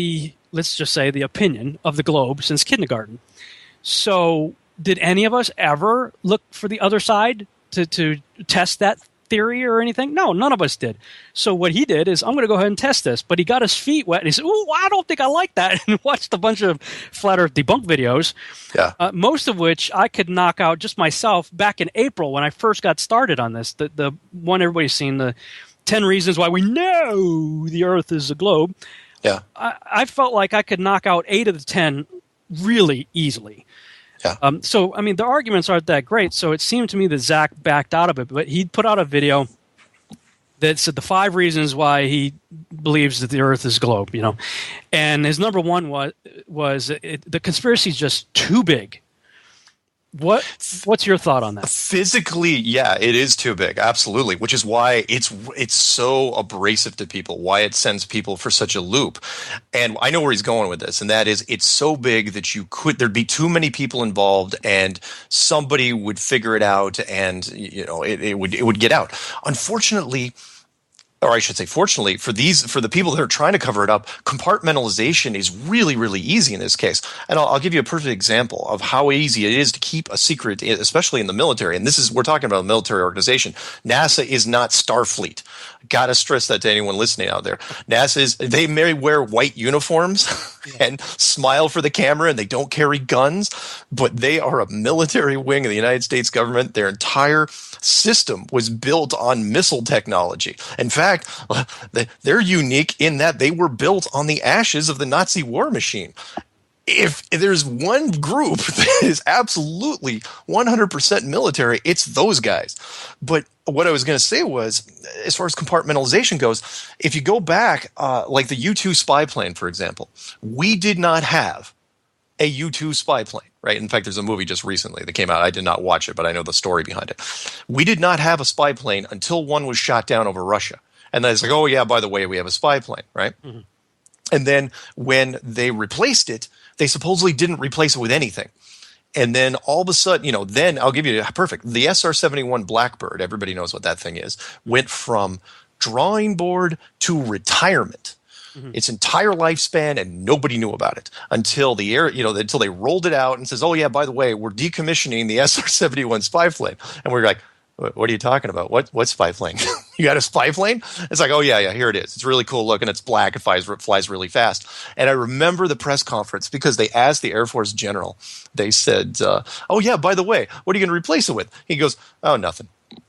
let's just say, the opinion of the globe since kindergarten. So did any of us ever look for the other side to test that theory or anything? No, none of us did. So what he did is, I'm going to go ahead and test this. But he got his feet wet and he said, "Ooh, I don't think I like that," and watched a bunch of flat earth debunk videos, most of which I could knock out just myself back in April when I first got started on this. The one everybody's seen, the 10 reasons why we know the earth is a globe. Yeah, I felt like I could knock out 8 of the 10 really easily. Yeah. So, the arguments aren't that great. So it seemed to me that Zach backed out of it. But he put out a video that said the 5 reasons why he believes that the Earth is a globe, And his number one was the conspiracy is just too big. What's your thought on that? Physically, yeah, it is too big, absolutely. Which is why it's so abrasive to people, why it sends people for such a loop. And I know where he's going with this, and that is, it's so big that there'd be too many people involved, and somebody would figure it out, and it would get out. Unfortunately, or I should say, fortunately, for the people that are trying to cover it up, compartmentalization is really, really easy in this case. And I'll give you a perfect example of how easy it is to keep a secret, especially in the military. And we're talking about a military organization. NASA is not Starfleet. Got to stress that to anyone listening out there. They may wear white uniforms and smile for the camera, and they don't carry guns, but they are a military wing of the United States government. Their entire system was built on missile technology. In fact, they're unique in that they were built on the ashes of the Nazi war machine. If there's one group that is absolutely 100% military, it's those guys. But what I was going to say was, as far as compartmentalization goes, if you go back, like the U-2 spy plane, for example, we did not have a U-2 spy plane, right? In fact, there's a movie just recently that came out. I did not watch it, but I know the story behind it. We did not have a spy plane until one was shot down over Russia. And then it's like, oh, yeah, by the way, we have a spy plane, right? Mm-hmm. And then when they replaced it, they supposedly didn't replace it with anything. And then all of a sudden, then I'll give you perfect. The SR-71 Blackbird, everybody knows what that thing is, went from drawing board to retirement. Mm-hmm. Its entire lifespan, and nobody knew about it until until they rolled it out and says, "Oh yeah, by the way, we're decommissioning the SR-71 spy plane." And we're like, "What are you talking about? What spy plane? You got a spy plane?" It's like, "Oh yeah, here it is. It's really cool looking. It's black. It flies really fast." And I remember the press conference because they asked the Air Force general. They said, "Oh yeah, by the way, what are you going to replace it with?" He goes, "Oh, nothing.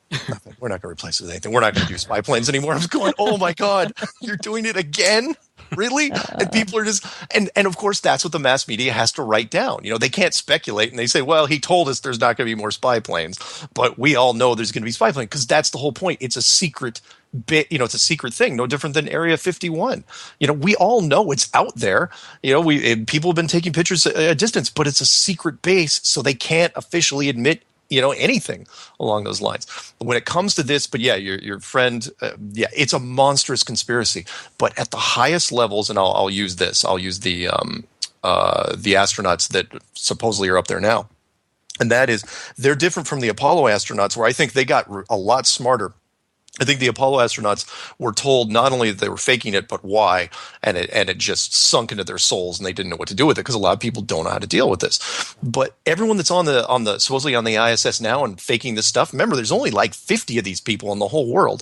Nothing. We're not going to replace it with anything. We're not going to do spy planes anymore." I was going, "Oh my God, you're doing it again? Really?" And people are just, and of course, that's what the mass media has to write down. They can't speculate, and they say, "Well, he told us there's not going to be more spy planes, but we all know there's going to be spy planes," because that's the whole point. It's a secret bit, it's a secret thing, no different than Area 51. We all know it's out there. People have been taking pictures at a distance, but it's a secret base, so they can't officially admit anything along those lines. When it comes to this, but yeah, your friend, it's a monstrous conspiracy. But at the highest levels, and I'll use this. I'll use the astronauts that supposedly are up there now, and that is, they're different from the Apollo astronauts, where I think they got a lot smarter. I think the Apollo astronauts were told not only that they were faking it, but why, and it just sunk into their souls, and they didn't know what to do with it, because a lot of people don't know how to deal with this. But everyone that's on the supposedly on the ISS now and faking this stuff, remember, there's only like 50 of these people in the whole world.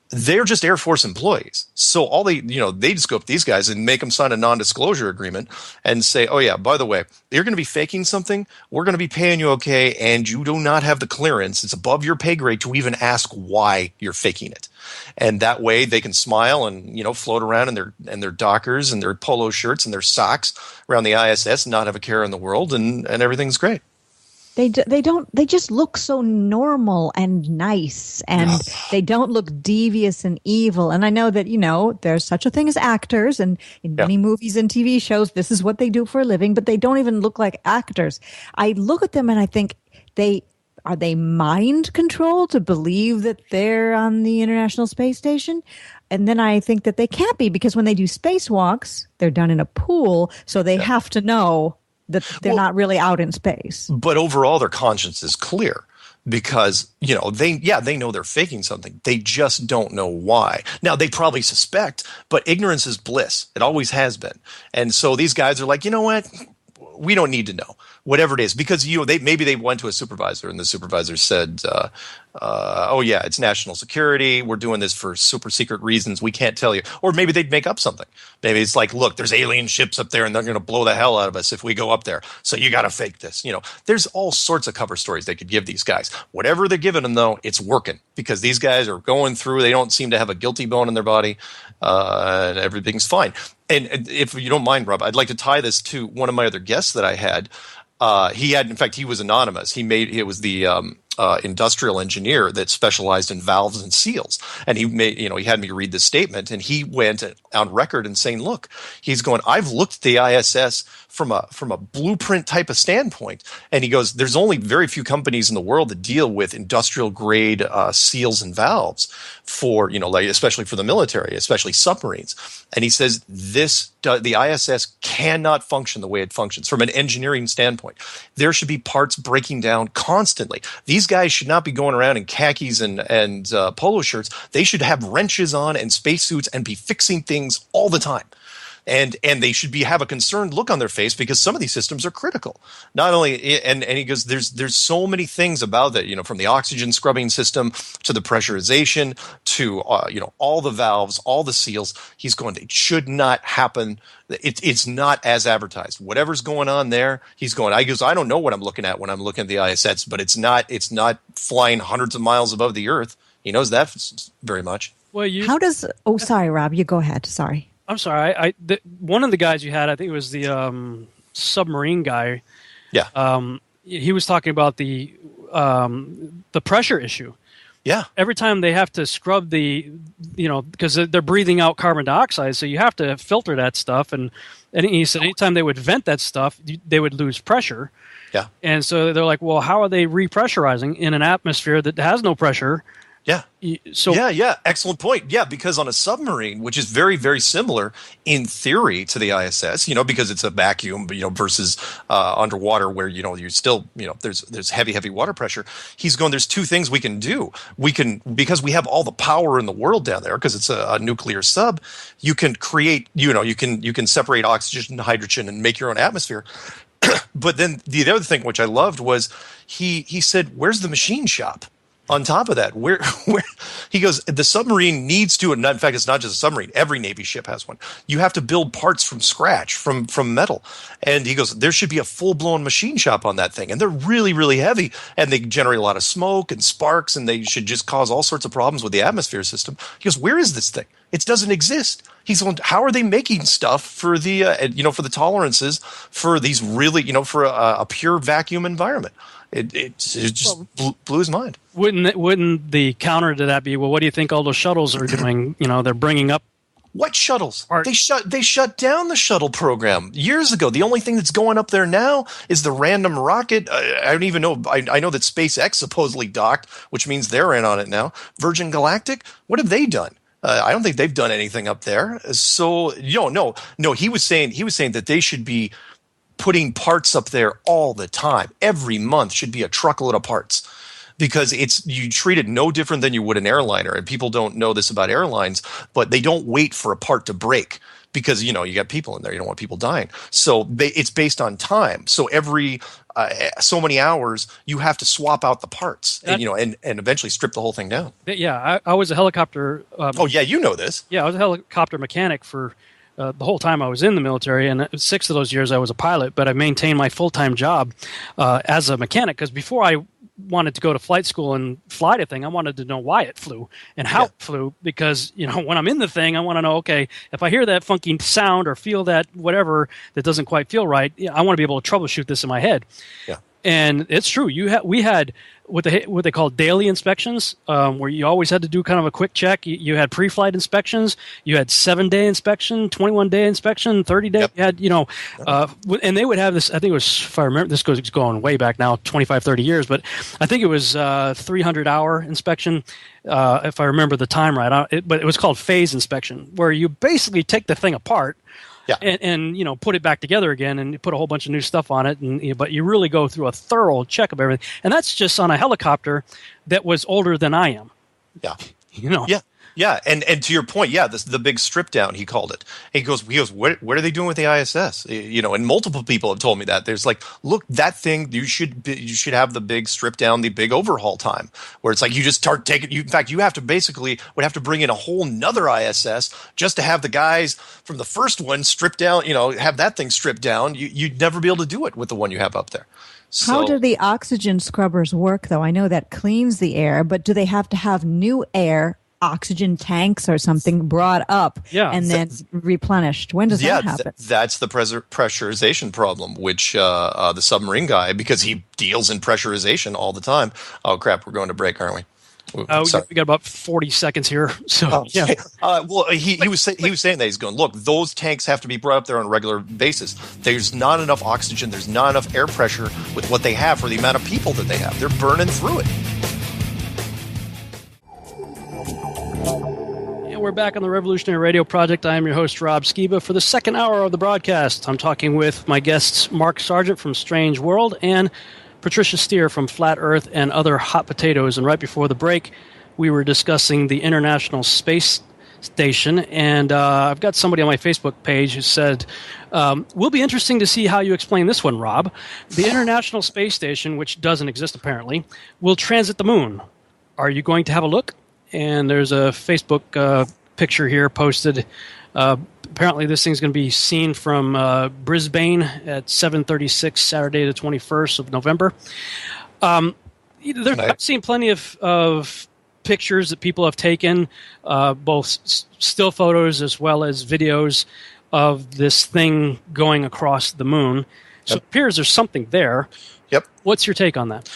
they're just Air Force employees. So all they just go up to these guys and make them sign a non-disclosure agreement and say, oh yeah, by the way, you're going to be faking something. We're going to be paying you okay. And you do not have the clearance. It's above your pay grade to even ask why you're faking it. And that way they can smile and, float around in their Dockers and their polo shirts and their socks around the ISS and not have a care in the world. And everything's great. They just look so normal and nice, and they don't look devious and evil. And I know that, there's such a thing as actors, and in many movies and TV shows, this is what they do for a living, but they don't even look like actors. I look at them and I think are they mind controlled to believe that they're on the International Space Station? And then I think that they can't be, because when they do spacewalks, they're done in a pool, so they have to know that they're not really out in space. But overall, their conscience is clear because, they know they're faking something. They just don't know why. Now, they probably suspect, but ignorance is bliss. It always has been. And so these guys are like, you know what? We don't need to know, whatever it is, because maybe they went to a supervisor and the supervisor said, oh yeah, it's national security. We're doing this for super secret reasons. We can't tell you. Or maybe they'd make up something. Maybe it's like, look, there's alien ships up there and they're going to blow the hell out of us if we go up there. So you got to fake this. There's all sorts of cover stories they could give these guys. Whatever they're giving them, though, it's working because these guys are going through. They don't seem to have a guilty bone in their body, and everything's fine. And if you don't mind, Rob, I'd like to tie this to one of my other guests that I had. He was anonymous. He was the industrial engineer that specialized in valves and seals. And he had me read this statement, and he went on record and saying, look, he's going, I've looked at the ISS from a blueprint type of standpoint. And he goes, there's only very few companies in the world that deal with industrial grade seals and valves for, especially for the military, especially submarines. And he says the ISS cannot function the way it functions from an engineering standpoint. There should be parts breaking down constantly. These guys should not be going around in khakis and polo shirts. They should have wrenches on and spacesuits and be fixing things all the time. And they should have a concerned look on their face because some of these systems are critical. Not only, and he goes, there's so many things about that, from the oxygen scrubbing system to the pressurization to all the valves, all the seals. He's going, it should not happen. It's not as advertised. Whatever's going on there, he's going. I don't know what I'm looking at when I'm looking at the ISS, but it's not flying hundreds of miles above the Earth. He knows that very much. Well, sorry, Rob, you go ahead. Sorry. I'm sorry. One of the guys you had, I think it was the submarine guy. Yeah. He was talking about the pressure issue. Yeah. Every time they have to scrub because they're breathing out carbon dioxide, so you have to filter that stuff. And he said anytime they would vent that stuff, they would lose pressure. Yeah. And so they're like, well, how are they repressurizing in an atmosphere that has no pressure? Yeah. Excellent point. Yeah, because on a submarine, which is very, very similar in theory to the ISS, because it's a vacuum, versus underwater where you still there's heavy water pressure. He's going. There's two things we can do. Because we have all the power in the world down there because it's a nuclear sub. You can create. You can separate oxygen and hydrogen and make your own atmosphere. But then the other thing which I loved was he said, "Where's the machine shop?" On top of that, where he goes, the submarine needs to, and in fact, it's not just a submarine. Every Navy ship has one. You have to build parts from scratch, from metal. And he goes, there should be a full-blown machine shop on that thing. And they're really, really heavy, and they generate a lot of smoke and sparks, and they should just cause all sorts of problems with the atmosphere system. He goes, where is this thing? It doesn't exist. He's going, how are they making stuff for the, for the tolerances for these really, for a pure vacuum environment? It just blew his mind. Wouldn't the counter to that be, well, what do you think all those shuttles are doing? They're bringing up. What shuttles? They shut down the shuttle program years ago. The only thing that's going up there now is the random rocket. I don't even know. I know that SpaceX supposedly docked, which means they're in on it now. Virgin Galactic, what have they done? I don't think they've done anything up there. So no. He was saying that they should be putting parts up there all the time. Every month should be a truckload of parts because you treat it no different than you would an airliner. And people don't know this about airlines, but they don't wait for a part to break because, you got people in there. You don't want people dying. So it's based on time. So every so many hours, you have to swap out the parts and eventually strip the whole thing down. Yeah, I was a helicopter. Oh, yeah, you know this. Yeah, I was a helicopter mechanic for the whole time I was in the military, and 6 of those years I was a pilot, but I maintained my full-time job as a mechanic, because before I wanted to go to flight school and fly the thing, I wanted to know why it flew and how it flew, because when I'm in the thing, I want to know, okay, if I hear that funky sound or feel that whatever that doesn't quite feel right, I want to be able to troubleshoot this in my head. Yeah. And it's true. We had what they call daily inspections, where you always had to do kind of a quick check. You had pre-flight inspections. You had 7-day inspection, 21-day inspection, 30-day. Yep. You had, and they would have this. I think it was, if I remember, this goes going way back now, 25, 30 years, but I think it was 300-hour inspection, if I remember the time right. But it was called phase inspection, where you basically take the thing apart. Yeah. And put it back together again, and you put a whole bunch of new stuff on it, but you really go through a thorough check of everything, and that's just on a helicopter that was older than I am. Yeah. Yeah, and to your point, the big strip down, he called it. And he goes, what are they doing with the ISS? And multiple people have told me that. There's like, look, that thing, you should have the big strip down, the big overhaul time, where it's like you just start taking. In fact, you have to would have to bring in a whole nother ISS just to have the guys from the first one stripped down. Have that thing stripped down. You'd never be able to do it with the one you have up there. So, how do the oxygen scrubbers work, though? I know that cleans the air, but do they have to have new air? Oxygen tanks or something brought up and then replenished? When does that happen? That's the pressurization problem, which the submarine guy, because he deals in pressurization all the time. Oh, crap, we're going to break, aren't we? We got about 40 seconds here. So well, he was saying that he's going, look, those tanks have to be brought up there on a regular basis. There's not enough oxygen. There's not enough air pressure with what they have for the amount of people that they have. They're burning through it. We're back on the Revolutionary Radio Project. I am your host, Rob Skiba. For the second hour of the broadcast, I'm talking with my guests, Mark Sargent from Strange World and Patricia Steer from Flat Earth and Other Hot Potatoes. And right before the break, we were discussing the International Space Station. And I've got somebody on my Facebook page who said, will be interesting to see how you explain this one, Rob. The International Space Station, which doesn't exist apparently, will transit the moon. Are you going to have a look? And there's a Facebook picture here posted. Apparently, this thing's going to be seen from Brisbane at 7:36 Saturday, the 21st of November. I've seen plenty of pictures that people have taken, both still photos as well as videos of this thing going across the moon. So it appears there's something there. Yep. What's your take on that?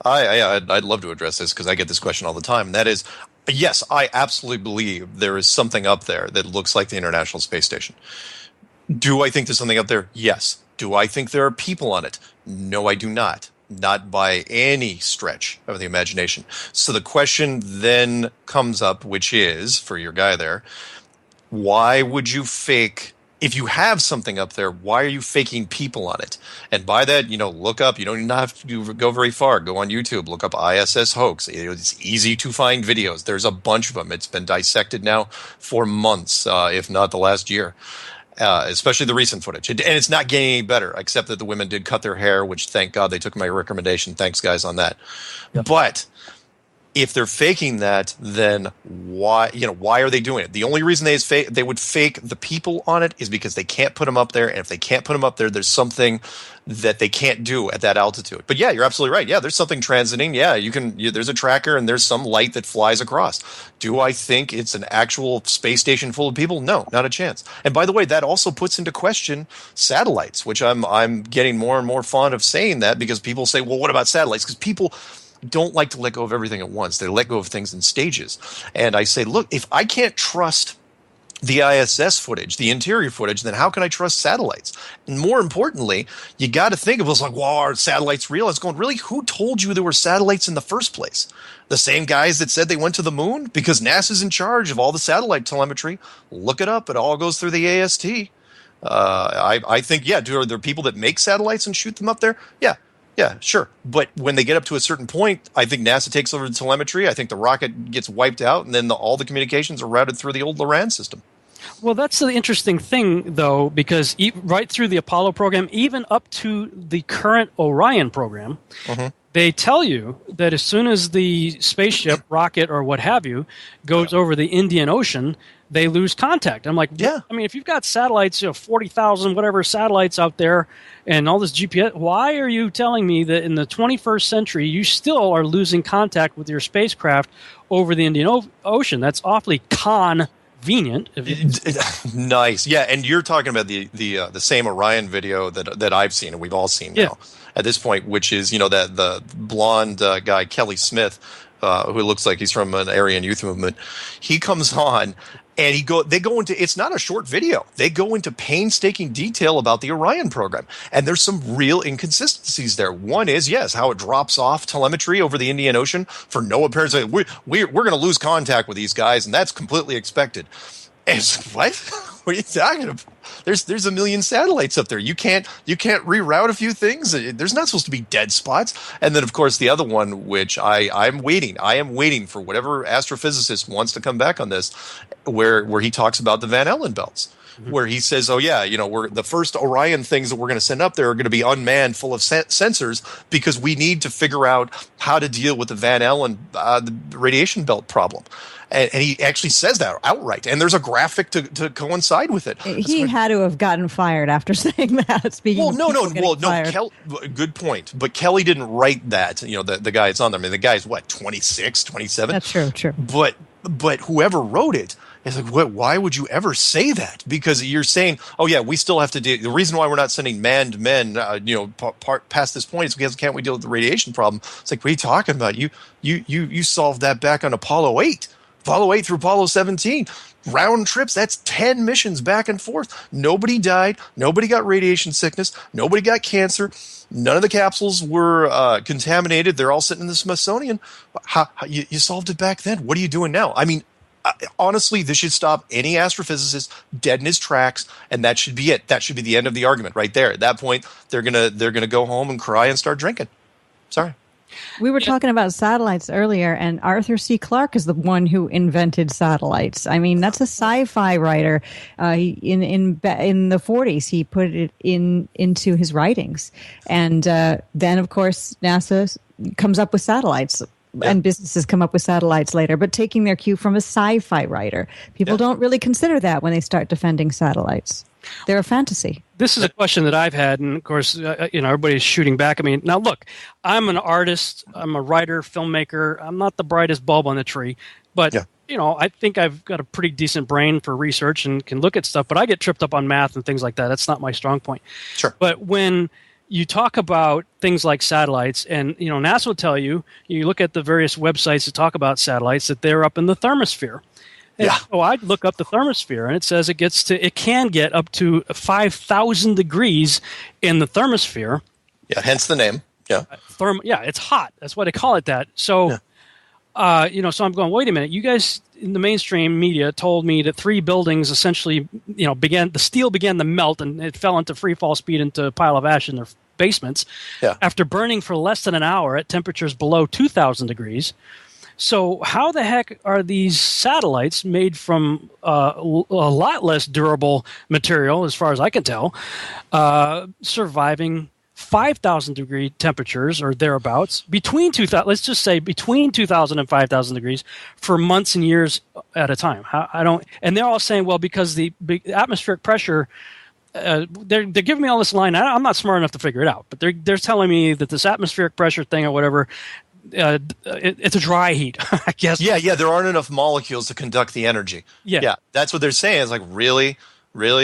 I'd love to address this because I get this question all the time. And that is, yes, I absolutely believe there is something up there that looks like the International Space Station. Do I think there's something up there? Yes. Do I think there are people on it? No, I do not. Not by any stretch of the imagination. So the question then comes up, which is, for your guy there, why would you fake... If you have something up there, why are you faking people on it? And by that, look up. You don't even have to go very far. Go on YouTube. Look up ISS hoax. It's easy to find videos. There's a bunch of them. It's been dissected now for months, if not the last year, especially the recent footage. And it's not getting any better, except that the women did cut their hair, which, thank God, they took my recommendation. Thanks, guys, on that. Yep. But... if they're faking that, then why are they doing it? The only reason they would fake the people on it is because they can't put them up there. And if they can't put them up there, there's something that they can't do at that altitude. But yeah, you're absolutely right. Yeah, there's something transiting. Yeah, there's a tracker and there's some light that flies across. Do I think it's an actual space station full of people? No, not a chance. And by the way, that also puts into question satellites, which I'm getting more and more fond of saying that, because people say, well, what about satellites? Because people don't like to let go of everything at once. They let go of things in stages. And I say, look, if I can't trust the ISS footage, the interior footage, then how can I trust satellites? And more importantly, you got to think of it like, well, are satellites real? It's going, really? Who told you there were satellites in the first place? The same guys that said they went to the moon? Because NASA's in charge of all the satellite telemetry. Look it up. It all goes through the AST. I think, are there people that make satellites and shoot them up there? Yeah, sure. But when they get up to a certain point, I think NASA takes over the telemetry. I think the rocket gets wiped out, and then all the communications are routed through the old Loran system. Well, that's the interesting thing, though, because right through the Apollo program, even up to the current Orion program, they tell you that as soon as the spaceship, rocket, or what have you goes over the Indian Ocean, they lose contact. I'm like, Yeah. I mean, if you've got satellites, 40,000 whatever satellites out there, and all this GPS, why are you telling me that in the 21st century you still are losing contact with your spacecraft over the Indian Ocean? That's awfully convenient. Nice, yeah. And you're talking about the same Orion video that I've seen and we've all seen now at this point, which is that the blonde guy Kelly Smith, who looks like he's from an Aryan Youth Movement. He comes on. And they go into, it's not a short video. They go into painstaking detail about the Orion program. And there's some real inconsistencies there. One is, yes, how it drops off telemetry over the Indian Ocean for no apparent reason. We're going to lose contact with these guys, and that's completely expected. And it's like, what? What are you talking about? There's a million satellites up there. You can't reroute a few things. There's not supposed to be dead spots. And then, of course, the other one, which I'm waiting. I am waiting for whatever astrophysicist wants to come back on this, where he talks about the Van Allen belts. Where he says, oh, yeah, we're the first Orion things that we're going to send up there are going to be unmanned, full of sensors, because we need to figure out how to deal with the Van Allen the radiation belt problem. And he actually says that outright. And there's a graphic to coincide with it. He had to have gotten fired after saying that. Speaking Good point. But Kelly didn't write that. The guy that's on there. I mean, the guy's what, 26, 27? That's true. But whoever wrote it, it's like, why would you ever say that? Because you're saying, oh yeah, we still have to do. The reason why we're not sending manned men, past this point is because can't we deal with the radiation problem? It's like, what are you talking about? You solved that back on Apollo 8 through Apollo 17. Round trips, that's 10 missions back and forth. Nobody died. Nobody got radiation sickness. Nobody got cancer. None of the capsules were contaminated. They're all sitting in the Smithsonian. You solved it back then. What are you doing now? I mean, honestly, this should stop any astrophysicist dead in his tracks, and that should be it. That should be the end of the argument right there. At that point, they're gonna go home and cry and start drinking. Sorry. We were talking about satellites earlier, and Arthur C. Clarke is the one who invented satellites. I mean, that's a sci-fi writer. In the 40s, he put it into his writings, and then, of course, NASA comes up with satellites. Yeah. And businesses come up with satellites later, but taking their cue from a sci-fi writer. People don't really consider that when they start defending satellites. They're a fantasy. This is a question that I've had, and of course, everybody's shooting back. I mean, now look, I'm an artist, I'm a writer, filmmaker. I'm not the brightest bulb on the tree, but I think I've got a pretty decent brain for research and can look at stuff. But I get tripped up on math and things like that. That's not my strong point. Sure. But when you talk about things like satellites, and NASA will tell you, you look at the various websites that talk about satellites, that they're up in the thermosphere. And so I look up the thermosphere, and it says it can get up to 5,000 degrees in the thermosphere. Yeah, hence the name. Yeah. It's hot. That's why they call it that. So, so I'm going, wait a minute. You guys in the mainstream media told me that 3 buildings essentially, the steel began to melt, and it fell into free fall speed into a pile of ash in their basements after burning for less than an hour at temperatures below 2,000 degrees. So how the heck are these satellites made from a lot less durable material, as far as I can tell, surviving 5,000 degree temperatures or thereabouts between 2,000? Let's just say between 2,000 and 5,000 degrees for months and years at a time. And they're all saying, well, because the atmospheric pressure. They're giving me all this line. I'm not smart enough to figure it out, but they're telling me that this atmospheric pressure thing or whatever. It's a dry heat, I guess. Yeah. There aren't enough molecules to conduct the energy. Yeah. That's what they're saying. It's like, really,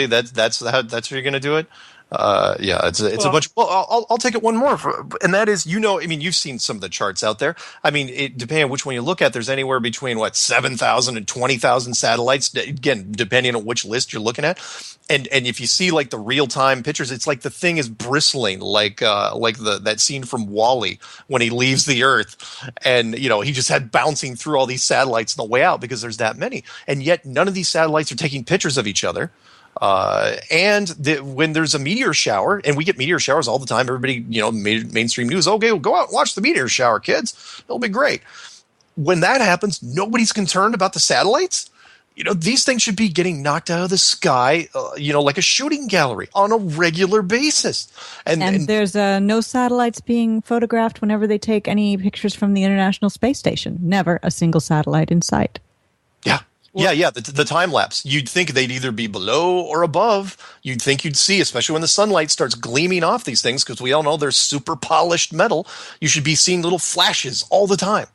that's how you're going to do it. It's a bunch. Well, I'll take it one more, and that is, you've seen some of the charts out there. I mean, depending on which one you look at, there's anywhere between 7,000 and 20,000 satellites. Again, depending on which list you're looking at, and if you see like the real time pictures, it's like the thing is bristling, like that scene from WALL-E when he leaves the Earth, and he just had bouncing through all these satellites on the way out because there's that many, and yet none of these satellites are taking pictures of each other. When there's a meteor shower, and we get meteor showers all the time, everybody, mainstream news, okay, well, go out and watch the meteor shower, kids. It'll be great. When that happens, nobody's concerned about the satellites. these things should be getting knocked out of the sky, like a shooting gallery on a regular basis. And there's no satellites being photographed whenever they take any pictures from the International Space Station. Never a single satellite in sight. Yeah. The time lapse. You'd think they'd either be below or above. You'd think you'd see, especially when the sunlight starts gleaming off these things, because we all know they're super polished metal. You should be seeing little flashes all the time.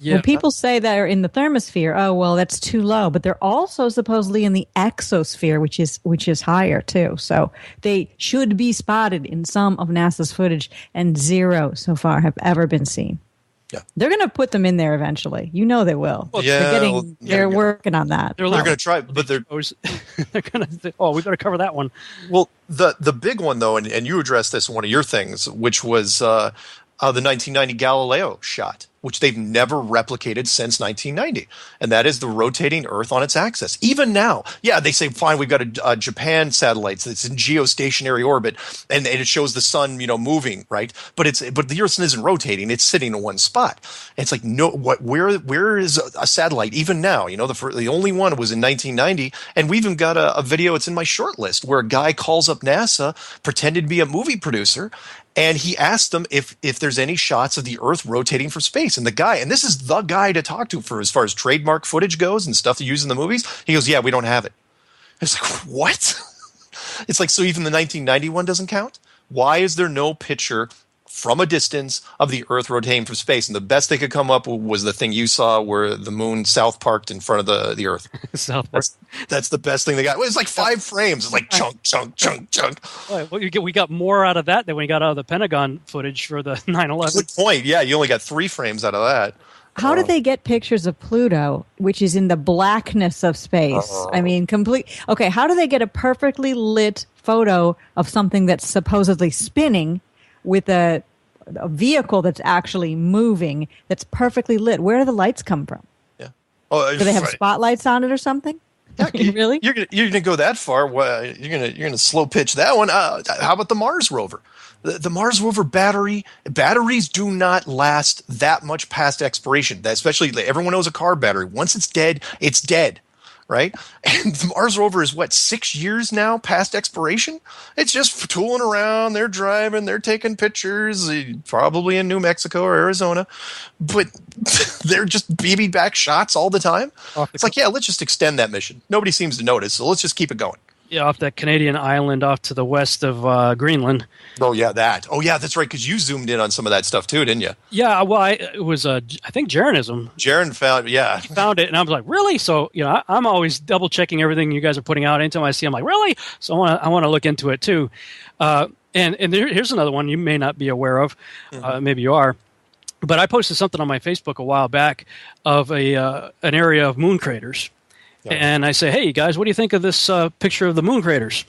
Yeah. Well, people say they're in the thermosphere. Oh, well, that's too low. But they're also supposedly in the exosphere, which is higher, too. So they should be spotted in some of NASA's footage, and zero so far have ever been seen. Yeah. They're going to put them in there eventually. You know they will. Well, they're working on that. They're going to try, but they're going to. Oh, we better cover that one. Well, the big one though, and you addressed this in one of your things, which was the 1990 Galileo shot, which they've never replicated since 1990. And that is the rotating Earth on its axis. Even now, they say, fine, we've got a Japan satellite that's in geostationary orbit, and it shows the sun, moving, right? But the Earth isn't rotating; it's sitting in one spot. And it's like, no, where is a satellite even now? The only one was in 1990, and we even got a video. It's in my short list where a guy calls up NASA, pretended to be a movie producer. And he asked them if there's any shots of the Earth rotating for space. And this is the guy to talk to for as far as trademark footage goes and stuff they use in the movies. He goes, yeah, we don't have it. It's like, what? It's like, so even the 1990 one doesn't count? Why is there no picture from a distance of the Earth rotating from space? And the best they could come up with was the thing you saw where the moon south parked in front of the Earth. South Park. That's the best thing they got. Well, it's like 5 frames. It's like chunk, chunk, chunk, chunk. Well, we got more out of that than we got out of the Pentagon footage for the 9/11. Good point. Yeah, you only got 3 frames out of that. How did they get pictures of Pluto, which is in the blackness of space? I mean, Okay, how do they get a perfectly lit photo of something that's supposedly spinning with a vehicle that's actually moving, that's perfectly lit? Where do the lights come from? Yeah. Do they have spotlights on it or soming? Yeah, really? You're gonna go that far? Well, you're gonna slow pitch that one. How about the Mars rover? The Mars rover batteries do not last that much past expiration. Especially, everyone knows a car battery. Once it's dead, it's dead. Right? And the Mars rover is 6 years now past expiration? It's just tooling around. They're driving. They're taking pictures, probably in New Mexico or Arizona. But they're just beaming back shots all the time. It's like, let's just extend that mission. Nobody seems to notice, so let's just keep it going. Yeah, off that Canadian island off to the west of Greenland. Oh, yeah, that. Oh, yeah, that's right, because you zoomed in on some of that stuff too, didn't you? Yeah, well, it was, I think, Jaronism. Jaron found, yeah. He found it, and I was like, really? So, I'm always double-checking everything you guys are putting out. Anytime I see, I'm like, really? So I want to look into it too. And here's another one you may not be aware of. Maybe you are. But I posted something on my Facebook a while back of an area of moon craters. Yeah. And I say, hey, guys, what do you think of this picture of the moon craters?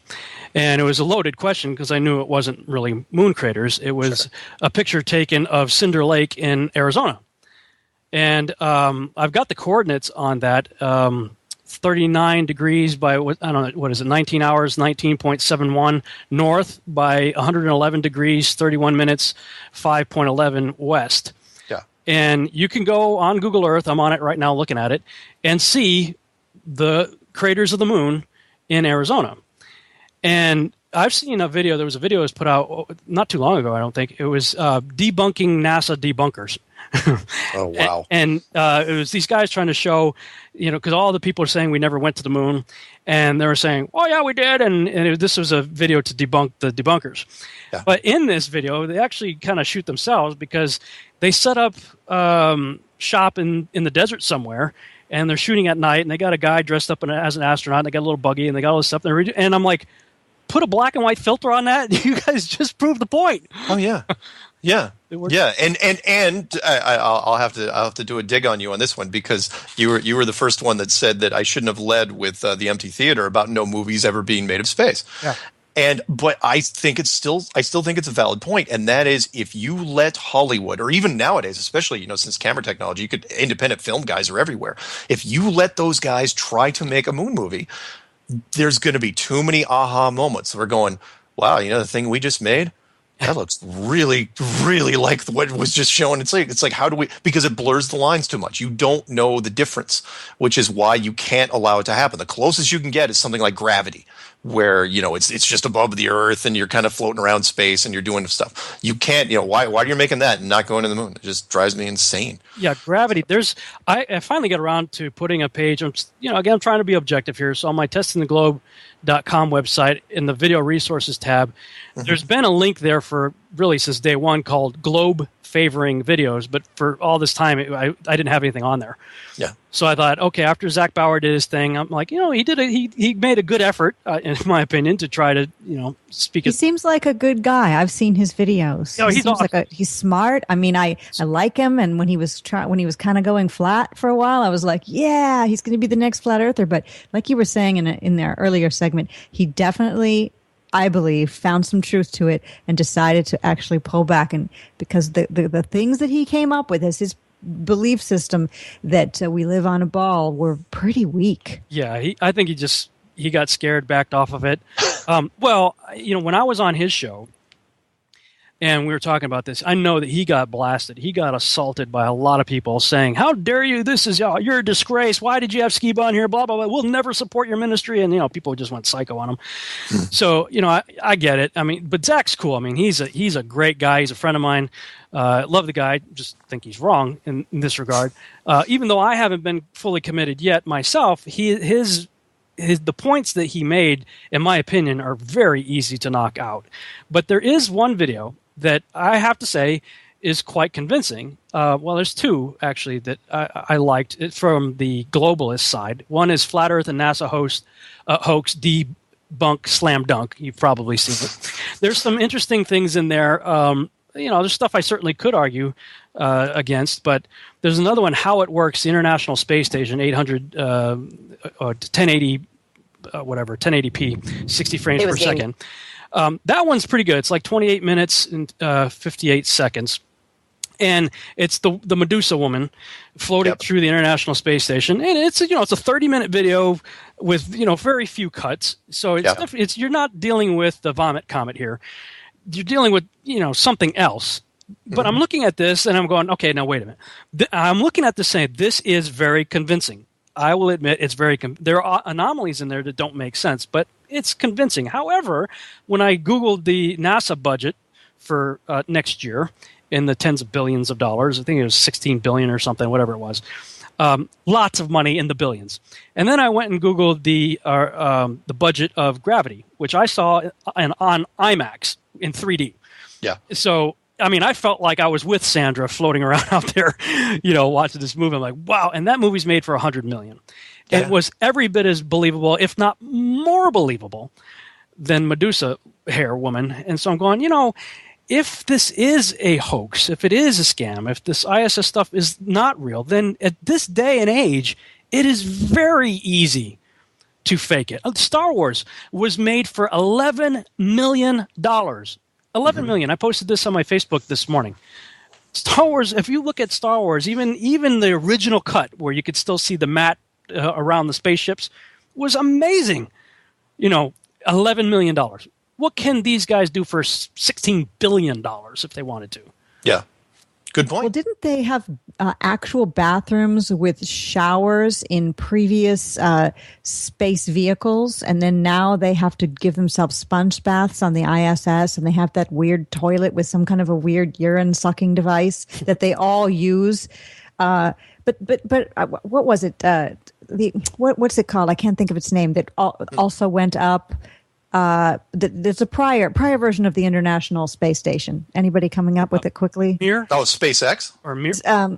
And it was a loaded question because I knew it wasn't really moon craters. It was a picture taken of Cinder Lake in Arizona. And I've got the coordinates on that. 39 degrees by, 19 hours, 19.71 north by 111 degrees, 31 minutes, 5.11 west. Yeah. And you can go on Google Earth, I'm on it right now looking at it, and see the craters of the moon in Arizona. And I've seen a video. There was a video that was put out not too long ago, I don't think. It was debunking NASA debunkers. Oh, wow. And it was these guys trying to show, because all the people are saying we never went to the moon. And they were saying, oh, yeah, we did. And this was a video to debunk the debunkers. Yeah. But in this video, they actually kind of shoot themselves because they set up shop in the desert somewhere. And they're shooting at night, and they got a guy dressed up as an astronaut, and they got a little buggy, and they got all this stuff. And I'm like, put a black and white filter on that? You guys just proved the point. Oh, yeah. Yeah. Yeah. And I'll have to do a dig on you on this one because you were the first one that said that I shouldn't have led with the Empty Theater about no movies ever being made of space. Yeah. But I still think it's a valid point, and that is if you let Hollywood, or even nowadays, especially since camera technology, independent film guys are everywhere. If you let those guys try to make a moon movie, there's going to be too many aha moments. We're going, wow, the thing we just made, that looks really, really like what was just shown. It's like how do we, because it blurs the lines too much. You don't know the difference, which is why you can't allow it to happen. The closest you can get is something like Gravity, where, it's just above the earth and you're kind of floating around space and you're doing stuff. You can't, why are you making that and not going to the moon? It just drives me insane. Yeah, Gravity. I finally got around to putting a page. I'm trying to be objective here. So on my testingtheglobe.com website, in the video resources tab, there's been a link there for really since day one called Globe Favoring Videos. But for all this time, I didn't have anything on there. Yeah. So I thought, okay, after Zach Bauer did his thing, I'm like, he made a good effort, in my opinion, to try to, speak. He seems like a good guy. I've seen his videos. He's seems awesome. like he's smart. I mean, I like him. And when he was kind of going flat for a while, I was like, yeah, he's going to be the next flat earther. But like you were saying in their earlier segment, he definitely, I believe, found some truth to it and decided to actually pull back. And because the things that he came up with as his belief system that we live on a ball were pretty weak. Yeah, I think he got scared, backed off of it. When I was on his show and we were talking about this, I know that he got blasted. He got assaulted by a lot of people saying, how dare you? You're a disgrace. Why did you have Skiba on here? Blah, blah, blah. We'll never support your ministry. And, people just went psycho on him. So, I get it. I mean, but Zach's cool. I mean, he's a great guy. He's a friend of mine. Love the guy. Just think he's wrong in this regard. Even though I haven't been fully committed yet myself, the points that he made, in my opinion, are very easy to knock out. But there is one video that I have to say is quite convincing. There's two, actually, that I liked. It's from the globalist side. One is Flat Earth and NASA hoax debunk slam dunk. You've probably seen it. There's some interesting things in there. There's stuff I certainly could argue against, but there's another one, How It Works, the International Space Station, 1080, 1080p, 60 frames per second. That one's pretty good. It's like 28 minutes and 58 seconds. And it's the Medusa woman floating through the International Space Station, and it's a 30-minute video with very few cuts. So it's you're not dealing with the vomit comet here. You're dealing with something else. But I'm looking at this and I'm going, okay, now wait a minute. I'm looking at this saying this is very convincing. I will admit it's very there are anomalies in there that don't make sense, but it's convincing. However, when I Googled the NASA budget for next year in the tens of billions of dollars, I think it was 16 billion or something, whatever it was, lots of money in the billions. And then I went and Googled the budget of Gravity, which I saw on IMAX in 3D. Yeah. So, I mean, I felt like I was with Sandra floating around out there, watching this movie. I'm like, wow. And that movie's made for $100 million. Yeah. It was every bit as believable, if not more believable, than Medusa hair woman. And so I'm going, if this is a hoax, if it is a scam, if this ISS stuff is not real, then at this day and age, it is very easy to fake it. Star Wars was made for $11 million. $11 million. I posted this on my Facebook this morning. Star Wars, if you look at Star Wars, even the original cut where you could still see the mat around the spaceships was amazing. $11 million. What can these guys do for $16 billion if they wanted to? Yeah. Good point. Well, didn't they have actual bathrooms with showers in previous space vehicles? And then now they have to give themselves sponge baths on the ISS, and they have that weird toilet with some kind of a weird urine sucking device that they all use. But what was it? What's it called? I can't think of its name. That also went up. There's a prior version of the International Space Station. Anybody coming up with it quickly? Mir? Oh, SpaceX Or Mir?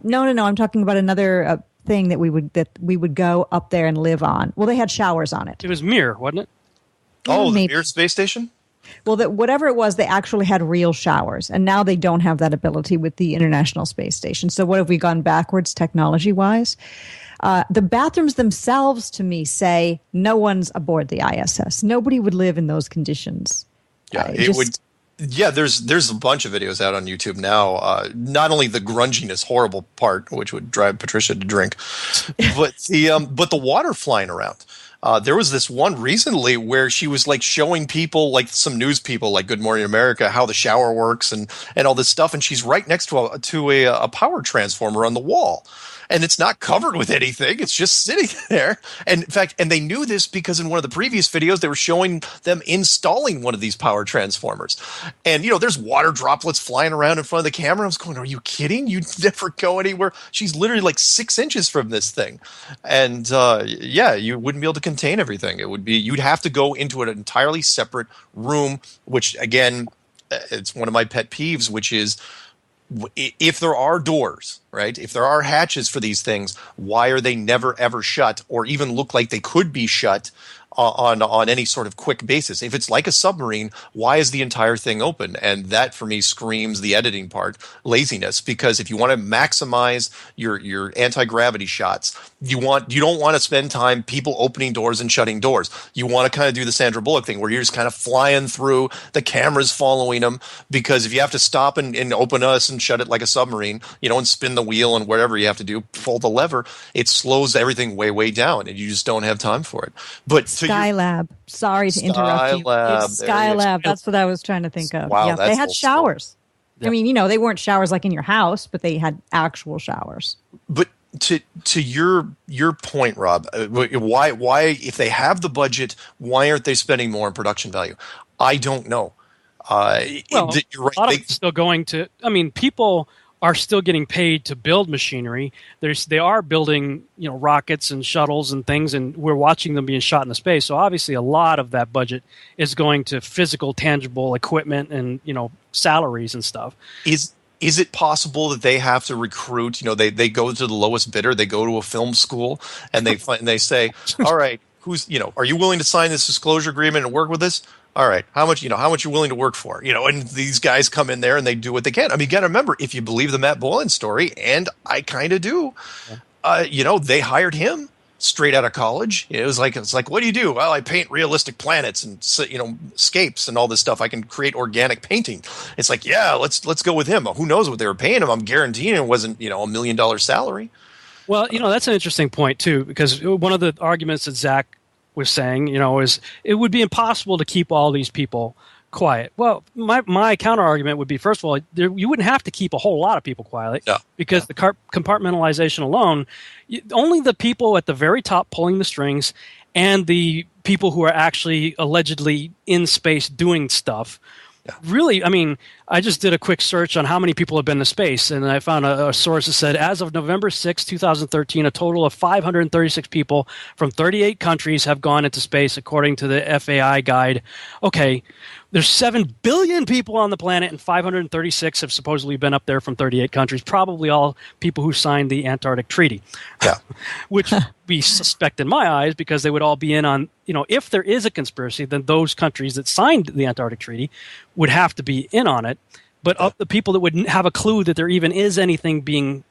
No. I'm talking about another thing that we would go up there and live on. Well, they had showers on it. It was Mir, wasn't it? Oh, the Maybe. Mir space station? Well, whatever it was, they actually had real showers, and now they don't have that ability with the International Space Station. So what have we gone backwards technology-wise? The bathrooms themselves, to me, say no one's aboard the ISS. Nobody would live in those conditions. Yeah, would. Yeah, there's a bunch of videos out on YouTube now. Not only the grunginess, horrible part, which would drive Patricia to drink, but the water flying around. There was this one recently where she was like showing people, like some news people, like Good Morning America, how the shower works and all this stuff, and she's right next to a power transformer on the wall. And it's not covered with anything. It's just sitting there. And in fact, and they knew this because in one of the previous videos, they were showing them installing one of these power transformers. And, there's water droplets flying around in front of the camera. I was going, are you kidding? You'd never go anywhere. She's literally like 6 inches from this thing. And you wouldn't be able to contain everything. You'd have to go into an entirely separate room, which again, it's one of my pet peeves, which is, if there are doors, right? If there are hatches for these things, why are they never ever shut or even look like they could be shut on any sort of quick basis? If it's like a submarine, why is the entire thing open? And that for me screams the editing part, laziness, because if you want to maximize your anti-gravity shots, you don't want to spend time people opening doors and shutting doors. You want to kind of do the Sandra Bullock thing where you're just kind of flying through, the camera's following them, because if you have to stop and open us and shut it like a submarine, and spin the wheel and whatever you have to do, pull the lever, it slows everything way, way down, and you just don't have time for it. But Skylab. Sorry to interrupt you. Skylab. That's what I was trying to think of. Wow, yeah, they had showers. Yep. I mean, they weren't showers like in your house, but they had actual showers. But to your point, Rob, why if they have the budget, why aren't they spending more on production value? I don't know. You're right. A lot of it's still going to. I mean, people are still getting paid to build machinery. They are building, rockets and shuttles and things, and we're watching them being shot into space. So obviously, a lot of that budget is going to physical, tangible equipment and salaries and stuff. Is it possible that they have to recruit? They go to the lowest bidder. They go to a film school and they say, "All right, are you willing to sign this disclosure agreement and work with us? All right, how much you willing to work for?" And these guys come in there and they do what they can. I mean, you got to remember, if you believe the Matt Boylan story, and I kind of do, they hired him straight out of college. It's like, what do you do? Well, I paint realistic planets and scapes and all this stuff. I can create organic painting. It's like, yeah, let's go with him. Who knows what they were paying him? I'm guaranteeing it wasn't $1 million salary. Well, that's an interesting point too, because one of the arguments that Zach was saying, is it would be impossible to keep all these people quiet. Well, my counter argument would be, first of all, you wouldn't have to keep a whole lot of people quiet, because the compartmentalization alone, only the people at the very top pulling the strings and the people who are actually allegedly in space doing stuff. Yeah. Really, I mean, I just did a quick search on how many people have been to space, and I found a source that said, as of November 6, 2013, a total of 536 people from 38 countries have gone into space, according to the FAI guide. Okay, there's 7 billion people on the planet, and 536 have supposedly been up there from 38 countries, probably all people who signed the Antarctic Treaty. Yeah. Which we suspect in my eyes, because they would all be in on, if there is a conspiracy, then those countries that signed the Antarctic Treaty would have to be in on it. But of the people that wouldn't have a clue that there even is anything being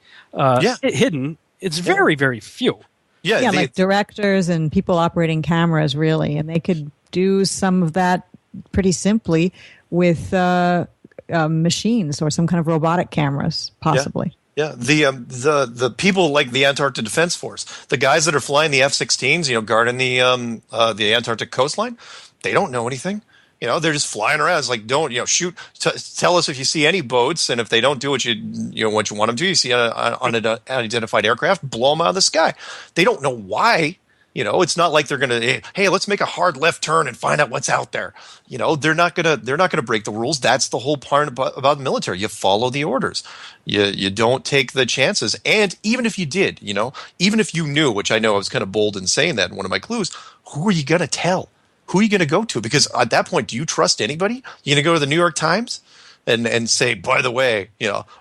hidden, it's very, very few. Yeah, like directors and people operating cameras, really. And they could do some of that pretty simply with machines or some kind of robotic cameras, possibly. Yeah, the people like the Antarctic Defense Force, the guys that are flying the F-16s, guarding the Antarctic coastline, they don't know anything. They're just flying around. It's like, don't shoot. Tell us if you see any boats, and if they don't do what you want them to, you see an unidentified aircraft, blow them out of the sky. They don't know why. It's not like they're going to, hey, let's make a hard left turn and find out what's out there. They're not going to break the rules. That's the whole part about the military. You follow the orders. You don't take the chances. And even if you did, even if you knew, which I know I was kind of bold in saying that in one of my clues, who are you going to tell? Who are you going to go to? Because at that point, do you trust anybody? You going to go to the New York Times and say, by the way,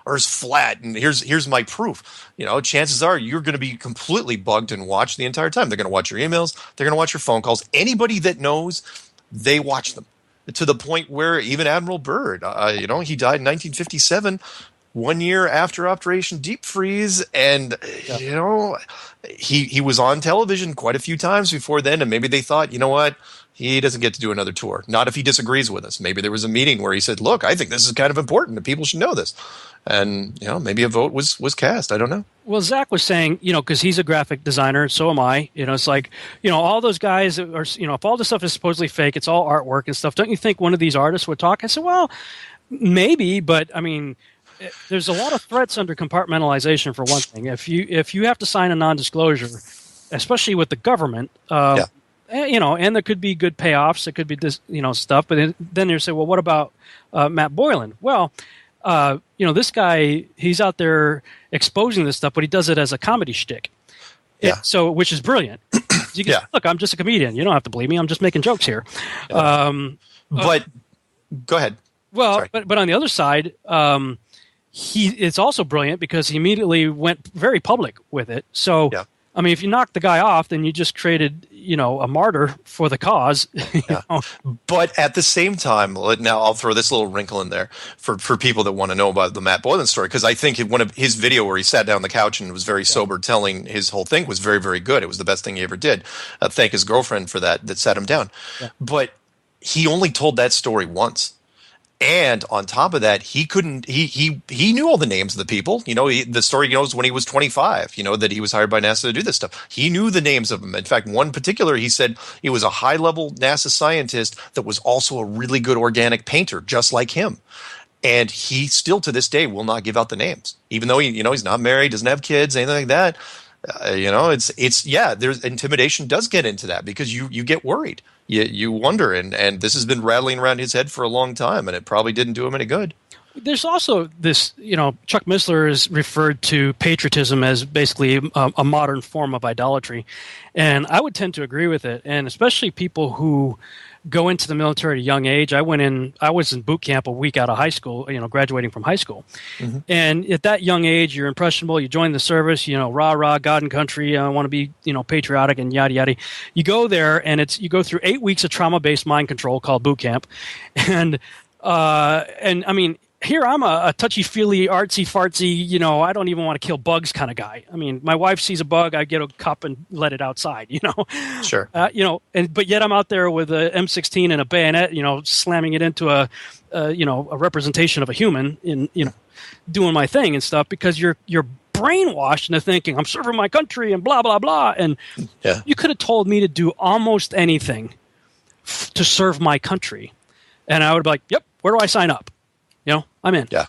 Earth's flat, and here's my proof. Chances are you're going to be completely bugged and watched the entire time. They're going to watch your emails. They're going to watch your phone calls. Anybody that knows, they watch them, to the point where even Admiral Byrd, he died in 1957. 1 year after Operation Deep Freeze, and he was on television quite a few times before then, and maybe they thought, you know what, he doesn't get to do another tour. Not if he disagrees with us. Maybe there was a meeting where he said, look, I think this is kind of important and people should know this. And, maybe a vote was cast. I don't know. Well, Zach was saying, because he's a graphic designer, so am I. It's like, all those guys are, if all this stuff is supposedly fake, it's all artwork and stuff. Don't you think one of these artists would talk? I said, well, maybe, but I mean, there's a lot of threats under compartmentalization for one thing. If you have to sign a non-disclosure, especially with the government, and there could be good payoffs, there could be this, stuff. But then you say, well, what about Matt Boylan? Well, this guy, he's out there exposing this stuff, but he does it as a comedy shtick. Yeah. Which is brilliant. You can say, look, I'm just a comedian. You don't have to believe me. I'm just making jokes here. Yeah. But go ahead. Well, but on the other side, it's also brilliant because he immediately went very public with it. So, I mean, if you knock the guy off, then you just created, a martyr for the cause. But at the same time, now I'll throw this little wrinkle in there for people that want to know about the Matt Boylan story, because I think one of his video where he sat down on the couch and was very sober telling his whole thing was very, very good. It was the best thing he ever did. Thank his girlfriend for that sat him down. Yeah. But he only told that story once. And on top of that, he knew all the names of the people. The story goes when he was 25, that he was hired by NASA to do this stuff. He knew the names of them. In fact, one particular, he said he was a high-level NASA scientist that was also a really good organic painter, just like him. And he still, to this day, will not give out the names, even though he's not married, doesn't have kids, anything like that. There's intimidation does get into that because you get worried. You wonder, and this has been rattling around his head for a long time, and it probably didn't do him any good. There's also this, Chuck Missler has referred to patriotism as basically a modern form of idolatry, and I would tend to agree with it, and especially people who go into the military at a young age. I was in boot camp a week out of high school, graduating from high school. Mm-hmm. And at that young age, you're impressionable. You join the service, rah, rah, God and country. I want to be, patriotic and yada, yada. You go there and you go through 8 weeks of trauma-based mind control called boot camp. And I mean, here I'm a touchy-feely, artsy-fartsy, I don't even want to kill bugs kind of guy. I mean, my wife sees a bug, I get a cup and let it outside, Sure. But yet I'm out there with a M16 and a bayonet, slamming it into a representation of a human in, doing my thing and stuff because you're brainwashed into thinking I'm serving my country and blah, blah, blah. And you could have told me to do almost anything to serve my country. And I would be like, yep, where do I sign up? I'm in. Yeah.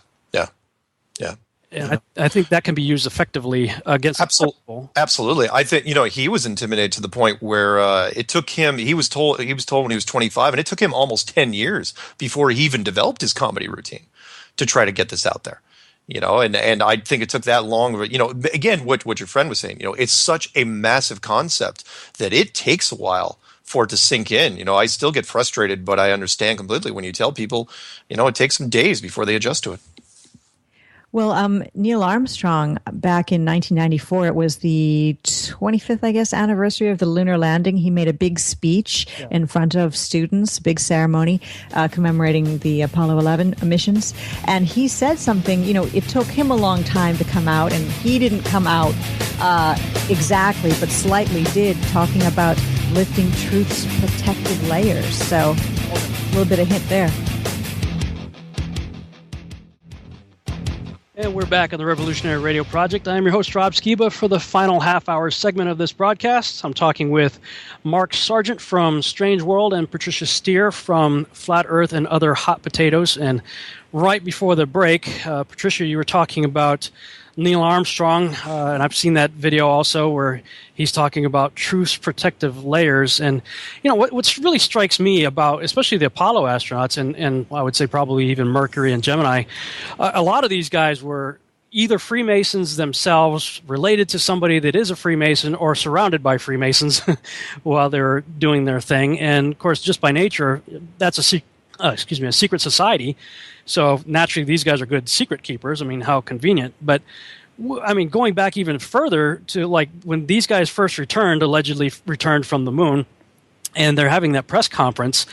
And I think that can be used effectively against people. Absolutely. I think, he was intimidated to the point where it took him, he was told when he was 25, and it took him almost 10 years before he even developed his comedy routine to try to get this out there. And I think it took that long. Again, what your friend was saying, it's such a massive concept that it takes a while for it to sink in. I still get frustrated, but I understand completely when you tell people, it takes some days before they adjust to it. Well, Neil Armstrong, back in 1994, it was the 25th, I guess, anniversary of the lunar landing. He made a big speech in front of students, big ceremony commemorating the Apollo 11 missions. And he said something, it took him a long time to come out, and he didn't come out exactly, but slightly did, talking about lifting truth's protective layers. So a little bit of hint there. And we're back at the Revolutionary Radio Project. I'm your host, Rob Skiba, for the final half-hour segment of this broadcast. I'm talking with Mark Sargent from Strange World and Patricia Steer from Flat Earth and Other Hot Potatoes. And right before the break, Patricia, you were talking about Neil Armstrong, and I've seen that video also where he's talking about truth's protective layers. And, what really strikes me about, especially the Apollo astronauts, and I would say probably even Mercury and Gemini, a lot of these guys were either Freemasons themselves, related to somebody that is a Freemason, or surrounded by Freemasons while they're doing their thing. And, of course, just by nature, that's a secret society. So naturally, these guys are good secret keepers. I mean, how convenient. But going back even further to like when these guys first allegedly returned from the moon, and they're having that press conference.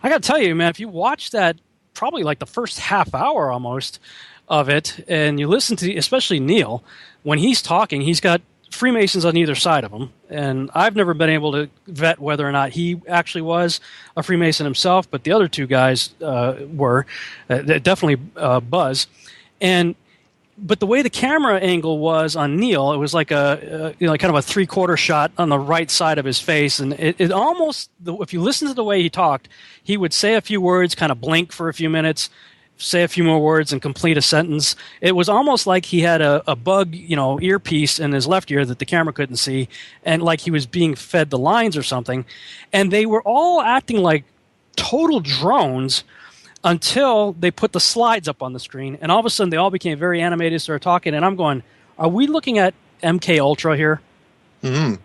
I got to tell you, man, if you watch that, probably like the first half hour almost, of it, and you listen to, especially Neil, when he's talking, he's got Freemasons on either side of him, and I've never been able to vet whether or not he actually was a Freemason himself, but the other two guys were. Definitely Buzz. But the way the camera angle was on Neil, it was like kind of a three-quarter shot on the right side of his face, and it almost, if you listen to the way he talked, he would say a few words, kind of blink for a few minutes, say a few more words, and complete a sentence. It was almost like he had a bug, earpiece in his left ear that the camera couldn't see, and like he was being fed the lines or something. And they were all acting like total drones until they put the slides up on the screen, and all of a sudden they all became very animated, started talking, and I'm going, are we looking at MK Ultra here? Mm-hmm.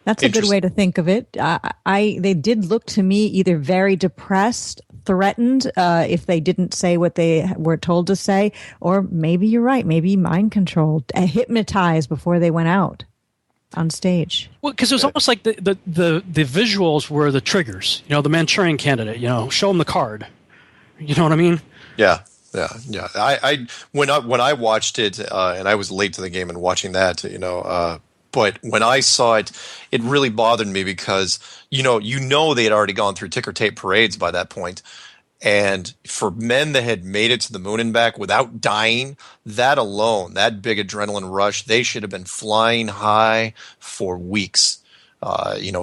That's a good way to think of it. They did look to me either very depressed, threatened, if they didn't say what they were told to say, or maybe you're right, maybe mind controlled, hypnotized before they went out on stage. Well, because it was almost like the visuals were the triggers. The Manchurian Candidate. Show them the card. You know what I mean? Yeah. When I watched it, and I was late to the game and watching that, but when I saw it, it really bothered me because they had already gone through ticker tape parades by that point, and for men that had made it to the moon and back without dying, that alone, that big adrenaline rush, they should have been flying high for weeks.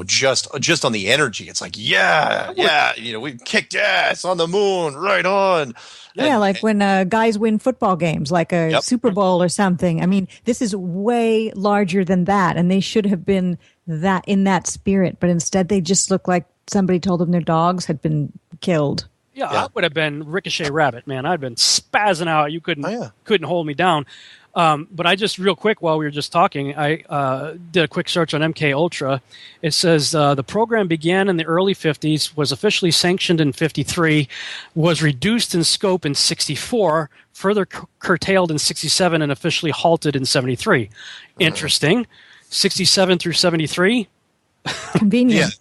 Just on the energy, it's like, we kicked ass on the moon, right on. Yeah, like when guys win football games, like a Super Bowl or something. I mean, this is way larger than that, and they should have been in that spirit, but instead they just look like somebody told them their dogs had been killed. Yeah, I would have been Ricochet Rabbit, man. I'd been spazzing out. You couldn't hold me down. But I just, real quick, while we were just talking, I did a quick search on MK Ultra. It says the program began in the early 50s, was officially sanctioned in 53, was reduced in scope in 64, further curtailed in 67, and officially halted in 73. Interesting. 67 through 73. Convenient.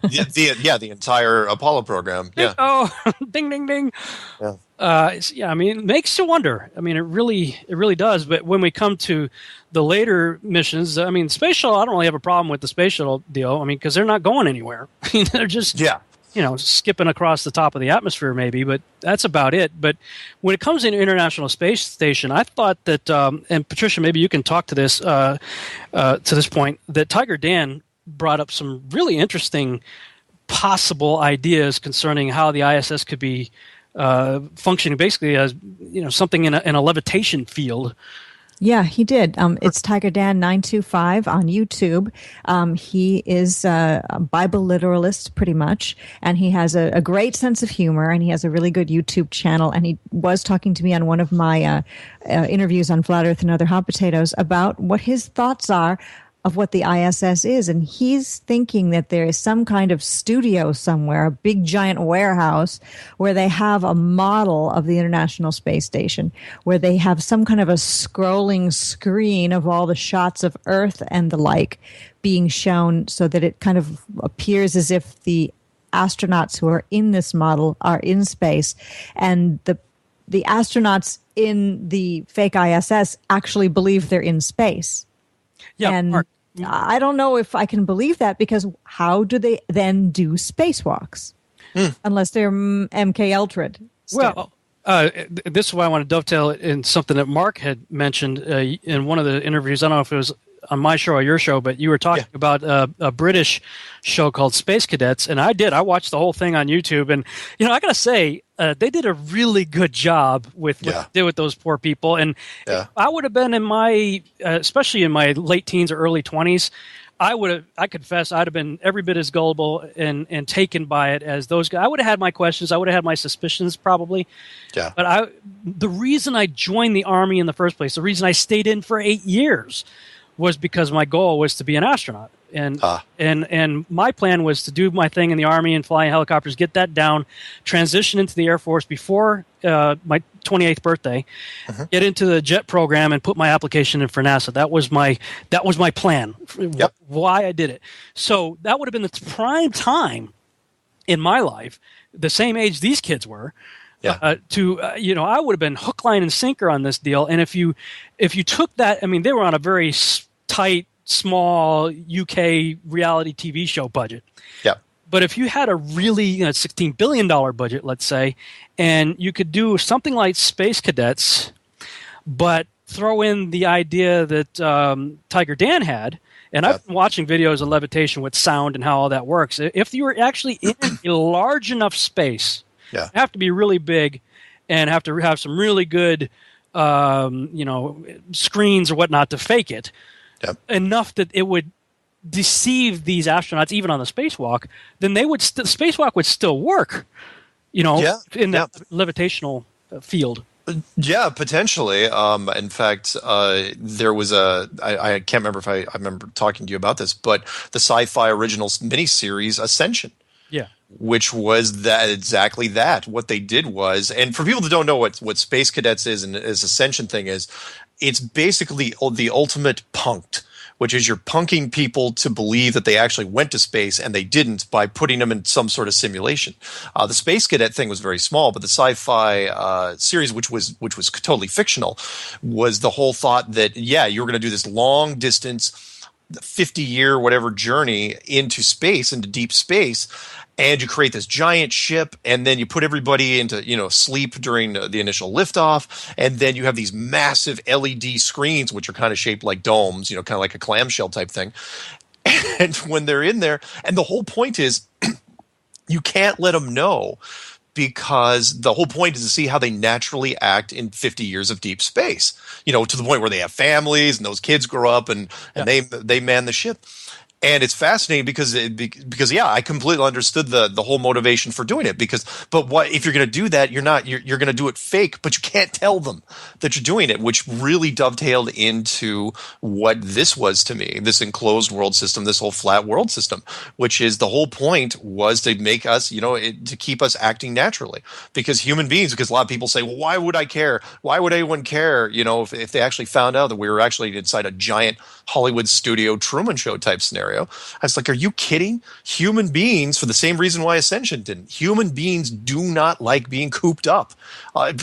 The entire Apollo program. Yeah. Oh, ding, ding, ding. Yeah. It makes you wonder. It really does. But when we come to the later missions, Space Shuttle, I don't really have a problem with the Space Shuttle deal. Because they're not going anywhere. They're just, skipping across the top of the atmosphere maybe, but that's about it. But when it comes to the International Space Station, I thought that, and Patricia, maybe you can talk to this point, that Tiger Dan brought up some really interesting possible ideas concerning how the ISS could be functioning basically as something in a levitation field. Yeah, he did. It's Tiger Dan 925 on YouTube. He is a Bible literalist, pretty much, and he has a great sense of humor, and he has a really good YouTube channel. And he was talking to me on one of my interviews on Flat Earth and Other Hot Potatoes about what his thoughts are of what the ISS is. And he's thinking that there is some kind of studio somewhere, a big giant warehouse, where they have a model of the International Space Station, where they have some kind of a scrolling screen of all the shots of Earth and the like being shown, so that it kind of appears as if the astronauts who are in this model are in space, and the astronauts in the fake ISS actually believe they're in space. Yeah, and Mark, I don't know if I can believe that, because how do they then do spacewalks unless they're MK Ultra? Well, this is why I want to dovetail in something that Mark had mentioned in one of the interviews. I don't know if it was on my show or your show, but you were talking about a British show called Space Cadets, and I watched the whole thing on YouTube, and I gotta say, they did a really good job with what they did with those poor people. And I would have been in my, especially in my late teens or early 20s, I confess, I'd have been every bit as gullible and taken by it as those guys. I would have had my questions. I would have had my suspicions probably. Yeah. But the reason I joined the Army in the first place, the reason I stayed in for 8 years, was because my goal was to be an astronaut. And my plan was to do my thing in the Army and fly in helicopters, get that down, transition into the Air Force before my 28th birthday, get into the jet program, and put my application in for NASA. That was my plan. Why I did it. So that would have been the prime time in my life, the same age these kids were, Yeah. I would have been hook, line, and sinker on this deal. And if you took that, I mean, they were on a very tight, small UK reality TV show budget. Yeah. But if you had a really $16 billion budget, let's say, and you could do something like Space Cadets, but throw in the idea that Tiger Dan had, and I've been watching videos of levitation with sound and how all that works. If you were actually in a large enough space, you have to be really big and have to have some really good screens or whatnot to fake it, enough that it would deceive these astronauts even on the spacewalk, then the spacewalk would still work, in the levitational field. Yeah, potentially. In fact, there was I can't remember if I remember talking to you about this, but the sci-fi original miniseries Ascension. Yeah. Which was exactly that. What they did was, and for people that don't know what Space Cadets is and this Ascension thing is, it's basically the ultimate punked, which is you're punking people to believe that they actually went to space and they didn't by putting them in some sort of simulation. The Space Cadet thing was very small, but the sci-fi series, which was totally fictional, was the whole thought that, you were going to do this long distance, 50-year whatever journey into space, into deep space, and you create this giant ship, and then you put everybody into sleep during the initial liftoff, and then you have these massive LED screens which are kind of shaped like domes, kind of like a clamshell type thing. And when they're in there, and the whole point is you can't let them know, because the whole point is to see how they naturally act in 50 years of deep space, to the point where they have families and those kids grow up and they man the ship. And it's fascinating because I completely understood the whole motivation for doing it. But what if you're going to do that? You're going to do it fake, but you can't tell them that you're doing it, which really dovetailed into what this was to me, this enclosed world system, this whole flat world system, which is the whole point was to make us, to keep us acting naturally. Because human beings, because a lot of people say, well, why would I care? Why would anyone care? If they actually found out that we were actually inside a giant Hollywood studio Truman Show type scenario. I was like, are you kidding? Human beings, for the same reason why Ascension didn't, human beings do not like being cooped up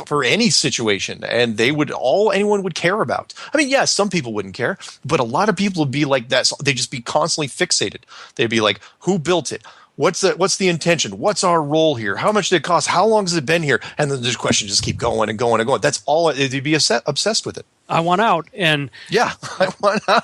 for any situation, and anyone would care about. I mean, yes, some people wouldn't care, but a lot of people would be like that. They'd just be constantly fixated. They'd be like, who built it? What's the intention? What's our role here? How much did it cost? How long has it been here? And then the questions just keep going and going and going. That's all. They'd be obsessed with it. I want out. And I want out.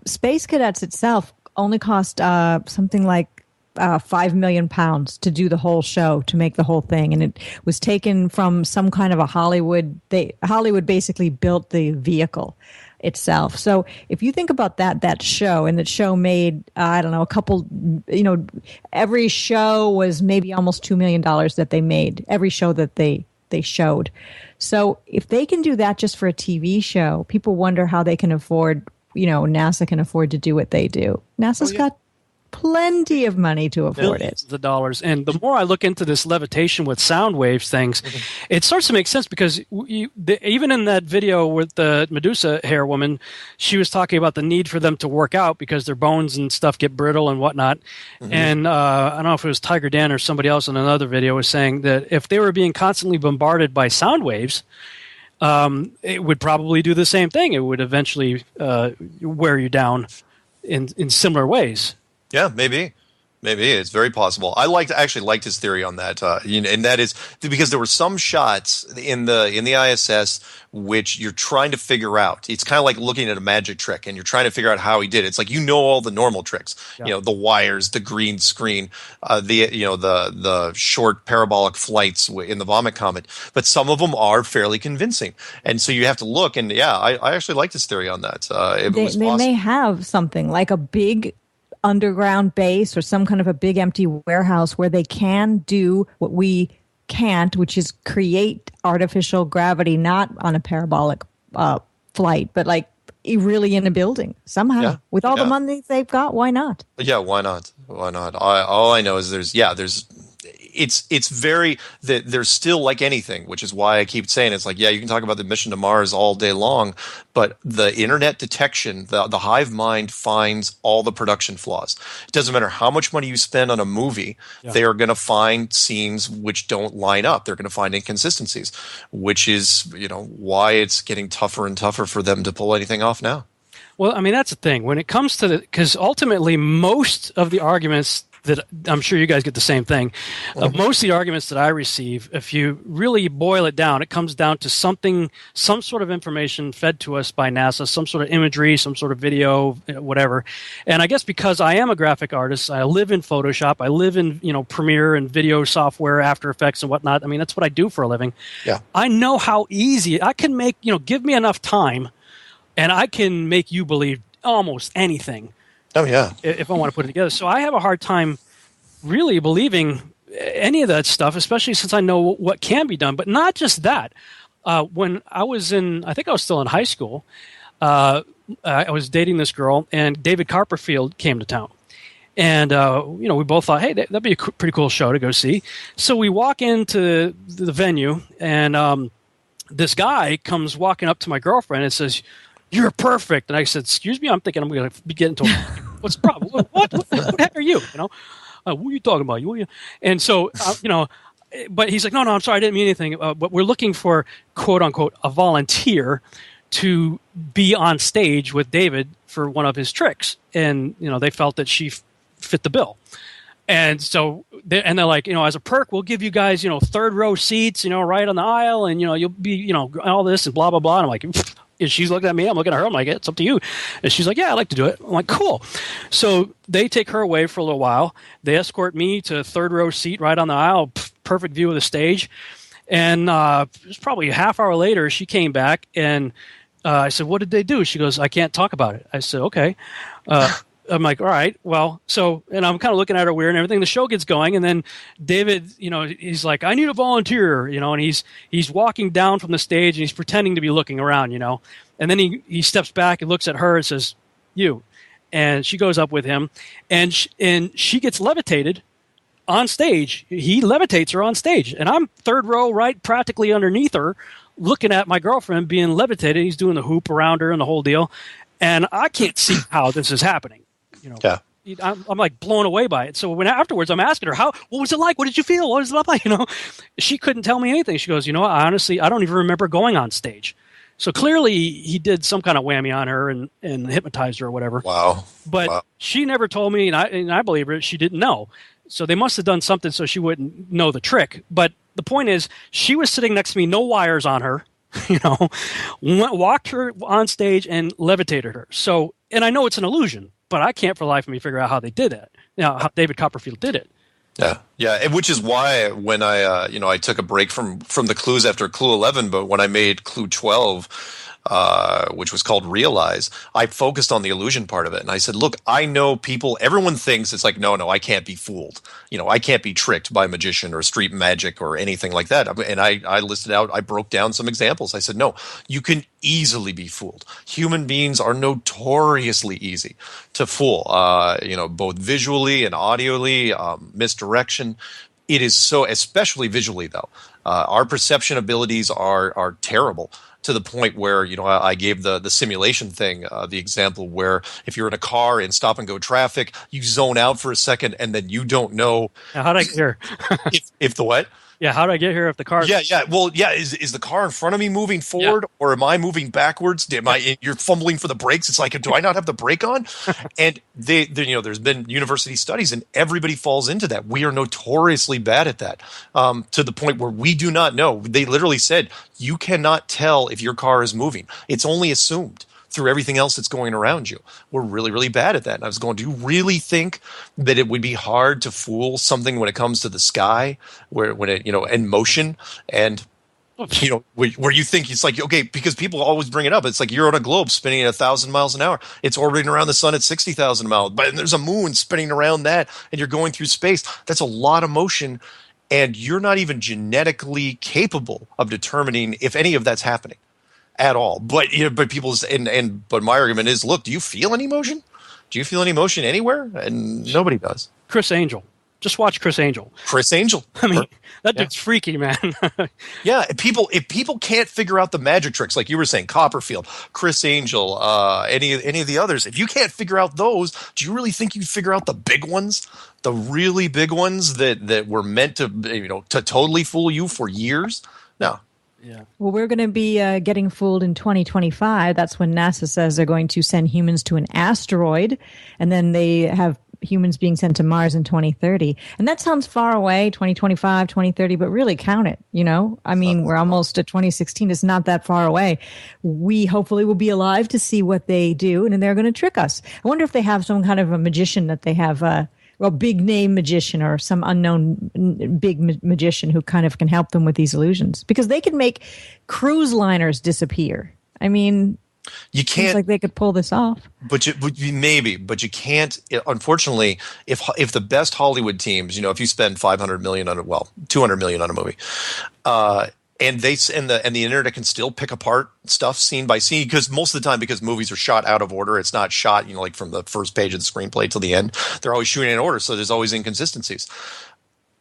Space Cadets itself only cost something like £5 million to do the whole show, to make the whole thing, and it was taken from some kind of a Hollywood. Hollywood basically built the vehicle itself. So if you think about that show, and that show made, I don't know, a couple, every show was maybe almost $2 million that they made, every show that they showed. So if they can do that just for a TV show, people wonder how they can afford, NASA can afford to do what they do. NASA's got plenty of money to afford it. The dollars. And the more I look into this levitation with sound waves things, it starts to make sense, because even in that video with the Medusa hair woman, she was talking about the need for them to work out because their bones and stuff get brittle and whatnot. And I don't know if it was Tiger Dan or somebody else in another video was saying that if they were being constantly bombarded by sound waves, it would probably do the same thing. It would eventually wear you down in similar ways. Yeah, maybe it's very possible. I actually liked his theory on that, and that is because there were some shots in the ISS which you're trying to figure out. It's kind of like looking at a magic trick, and you're trying to figure out how he did it. It's like all the normal tricks, the wires, the green screen, the short parabolic flights in the Vomit Comet. But some of them are fairly convincing, and so you have to look. And I actually liked his theory on that. They may have something like a big underground base or some kind of a big empty warehouse where they can do what we can't, which is create artificial gravity, not on a parabolic flight, but like really in a building somehow. With all the money they've got, why not? Yeah, why not? All I know is there's it's very that there's still, like anything, which is why I keep saying it's like, yeah, you can talk about the mission to Mars all day long, but the internet detection, the hive mind finds all the production flaws. It doesn't matter how much money you spend on a movie, they are going to find scenes which don't line up. They're going to find inconsistencies, which is, why it's getting tougher and tougher for them to pull anything off now. Well, I mean, that's the thing. When it comes to because ultimately most of the arguments that I'm sure you guys get the same thing. Most of the arguments that I receive, if you really boil it down, it comes down to some sort of information fed to us by NASA, some sort of imagery, some sort of video, whatever. And I guess because I am a graphic artist, I live in Photoshop, I live in Premiere and video software, After Effects and whatnot. I mean, that's what I do for a living. Yeah. I know how easy I can make. Give me enough time, and I can make you believe almost anything. Oh, yeah. If I want to put it together. So I have a hard time really believing any of that stuff, especially since I know what can be done. But not just that. When I was I think I was still in high school, I was dating this girl, and David Copperfield came to town. And, we both thought, hey, that'd be a pretty cool show to go see. So we walk into the venue, and this guy comes walking up to my girlfriend and says, "You're perfect." And I said, "Excuse me, I'm thinking I'm going to be getting to what's the problem? What the heck are you? What are you talking about? And so, but he's like, no, I'm sorry, I didn't mean anything. But we're looking for, quote unquote, a volunteer to be on stage with David for one of his tricks. And, they felt that she fit the bill. And so, they're like, as a perk, we'll give you guys, third row seats, right on the aisle. And, you'll be, all this and blah, blah, blah. And I'm like, and she's looking at me. I'm looking at her. I'm like, it's up to you. And she's like, yeah, I'd like to do it. I'm like, cool. So they take her away for a little while. They escort me to a third row seat right on the aisle, perfect view of the stage. And it was probably a half hour later, she came back, and I said, what did they do? She goes, I can't talk about it. I said, okay. I'm like, all right, well, and I'm kind of looking at her weird and everything. The show gets going, and then David, he's like, I need a volunteer, and he's walking down from the stage, and he's pretending to be looking around, and then he steps back and looks at her and says, you, and she goes up with him, and she gets levitated on stage. He levitates her on stage, and I'm third row, right, practically underneath her, looking at my girlfriend being levitated. He's doing the hoop around her and the whole deal, and I can't see how this is happening. Yeah. I'm like blown away by it. So when afterwards I'm asking her, what was it like? What did you feel? What was it like? She couldn't tell me anything. She goes, honestly, I don't even remember going on stage. So clearly he did some kind of whammy on her and hypnotized her or whatever. Wow. But she never told me, and I believe her, she didn't know. So they must have done something so she wouldn't know the trick. But the point is, she was sitting next to me, no wires on her, walked her on stage and levitated her. So, and I know it's an illusion, but I can't for the life of me figure out how they did it. How David Copperfield did it. Yeah, and which is why when I took a break from the clues after Clue 11, but when I made Clue 12, which was called Realize, I focused on the illusion part of it, and I said, look, I know people. Everyone thinks it's like, no, I can't be fooled. I can't be tricked by a magician or street magic or anything like that. And I listed out, I broke down some examples. I said, no, you can easily be fooled. Human beings are notoriously easy to fool, both visually and audially, misdirection. It is so, especially visually, though. Our perception abilities are terrible, to the point where, I gave the simulation thing, the example where if you're in a car in stop and go traffic, you zone out for a second and then you don't know. Now, how'd I get here? if the what? Yeah, how do I get here if the car? Yeah. Well, yeah. Is the car in front of me moving forward, or am I moving backwards? You're fumbling for the brakes. It's like, do I not have the brake on? And there's been university studies, and everybody falls into that. We are notoriously bad at that, to the point where we do not know. They literally said you cannot tell if your car is moving. It's only assumed through everything else that's going around you. We're really, really bad at that. And I was going, do you really think that it would be hard to fool something when it comes to the sky, when it, in motion, and, where you think it's like, okay, because people always bring it up. It's like you're on a globe spinning at 1,000 miles an hour. It's orbiting around the sun at 60,000 miles, but there's a moon spinning around that, and you're going through space. That's a lot of motion, and you're not even genetically capable of determining if any of that's happening at all. But people's but my argument is, look, do you feel any motion? Do you feel any motion anywhere? And nobody does. Chris Angel. Just watch Chris Angel. Chris Angel. I mean, that dude's freaky, man. Yeah, if people can't figure out the magic tricks, like you were saying, Copperfield, Chris Angel, any of the others, if you can't figure out those, do you really think you'd figure out the big ones, the really big ones that were meant to to totally fool you for years? No. Yeah. Well, we're going to be getting fooled in 2025. That's when NASA says they're going to send humans to an asteroid, and then they have humans being sent to Mars in 2030. And that sounds far away, 2025, 2030, but really count it, I mean, we're almost at 2016. It's not that far away. We hopefully will be alive to see what they do, and they're going to trick us. I wonder if they have some kind of a magician that they have big name magician or some unknown big magician who kind of can help them with these illusions, because they can make cruise liners disappear. I mean, you can't. Seems like they could pull this off, but you can't. Unfortunately, if the best Hollywood teams, if you spend $500 million on $200 million on a movie, and the internet can still pick apart stuff scene by scene, because most of the time, because movies are shot out of order, it's not shot like from the first page of the screenplay till the end. They're always shooting in order, so there's always inconsistencies.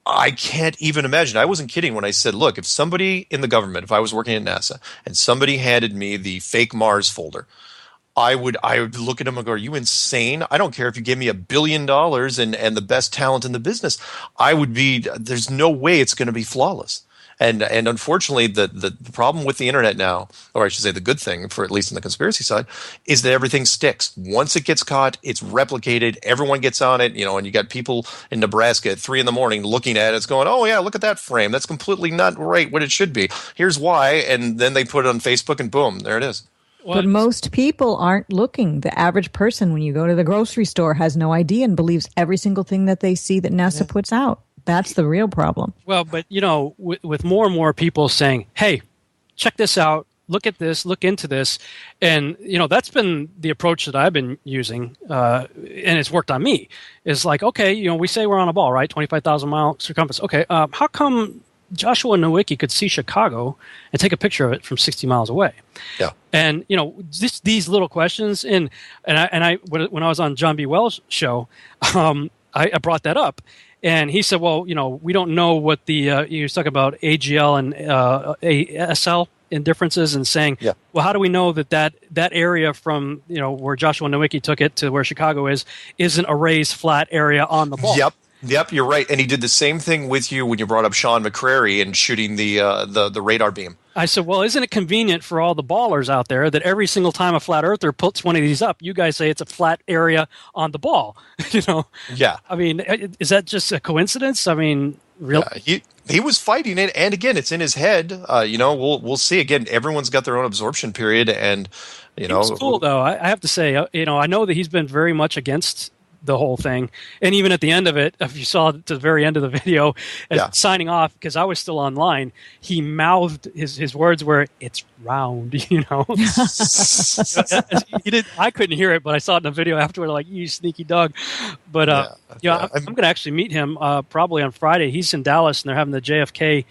I can't even imagine. I wasn't kidding when I said, look, if somebody in the government, if I was working at NASA and somebody handed me the fake Mars folder, I would look at them and go, are you insane? I don't care if you give me $1 billion and the best talent in the business. There's no way it's going to be flawless. And unfortunately, the problem with the internet now, or I should say the good thing, for at least in the conspiracy side, is that everything sticks. Once it gets caught, it's replicated. Everyone gets on it, and you got people in Nebraska at 3 a.m. looking at it, going, "Oh yeah, look at that frame. That's completely not right. What it should be. Here's why." And then they put it on Facebook, and boom, there it is. But most people aren't looking. The average person, when you go to the grocery store, has no idea and believes every single thing that they see that NASA puts out. That's the real problem. Well, but, with more and more people saying, hey, check this out, look at this, look into this. And, that's been the approach that I've been using, and it's worked on me. It's like, okay, we say we're on a ball, right? 25,000-mile circumference. Okay, how come Joshua Nowicki could see Chicago and take a picture of it from 60 miles away? Yeah. And, these little questions, and I when I was on John B. Wells' show, I brought that up. And he said, well, we don't know what the he was talking about AGL and ASL indifferences, and saying, well, how do we know that area from, where Joshua Nowicki took it to where Chicago isn't a raised flat area on the ball? Yep, you're right. And he did the same thing with you when you brought up Sean McCrary and shooting the radar beam. I said, well, isn't it convenient for all the ballers out there that every single time a flat earther puts one of these up, you guys say it's a flat area on the ball? Yeah. I mean, is that just a coincidence? I mean, really? Yeah, he was fighting it, and again, it's in his head. We'll see. Again, everyone's got their own absorption period, and It's cool though. I have to say, I know that he's been very much against the whole thing, and even at the end of it, if you saw to the very end of the video, signing off, because I was still online, he mouthed his words were, "It's round," He did. I couldn't hear it, but I saw it in the video afterward. Like, you sneaky dog. But I'm going to actually meet him probably on Friday. He's in Dallas, and they're having the JFK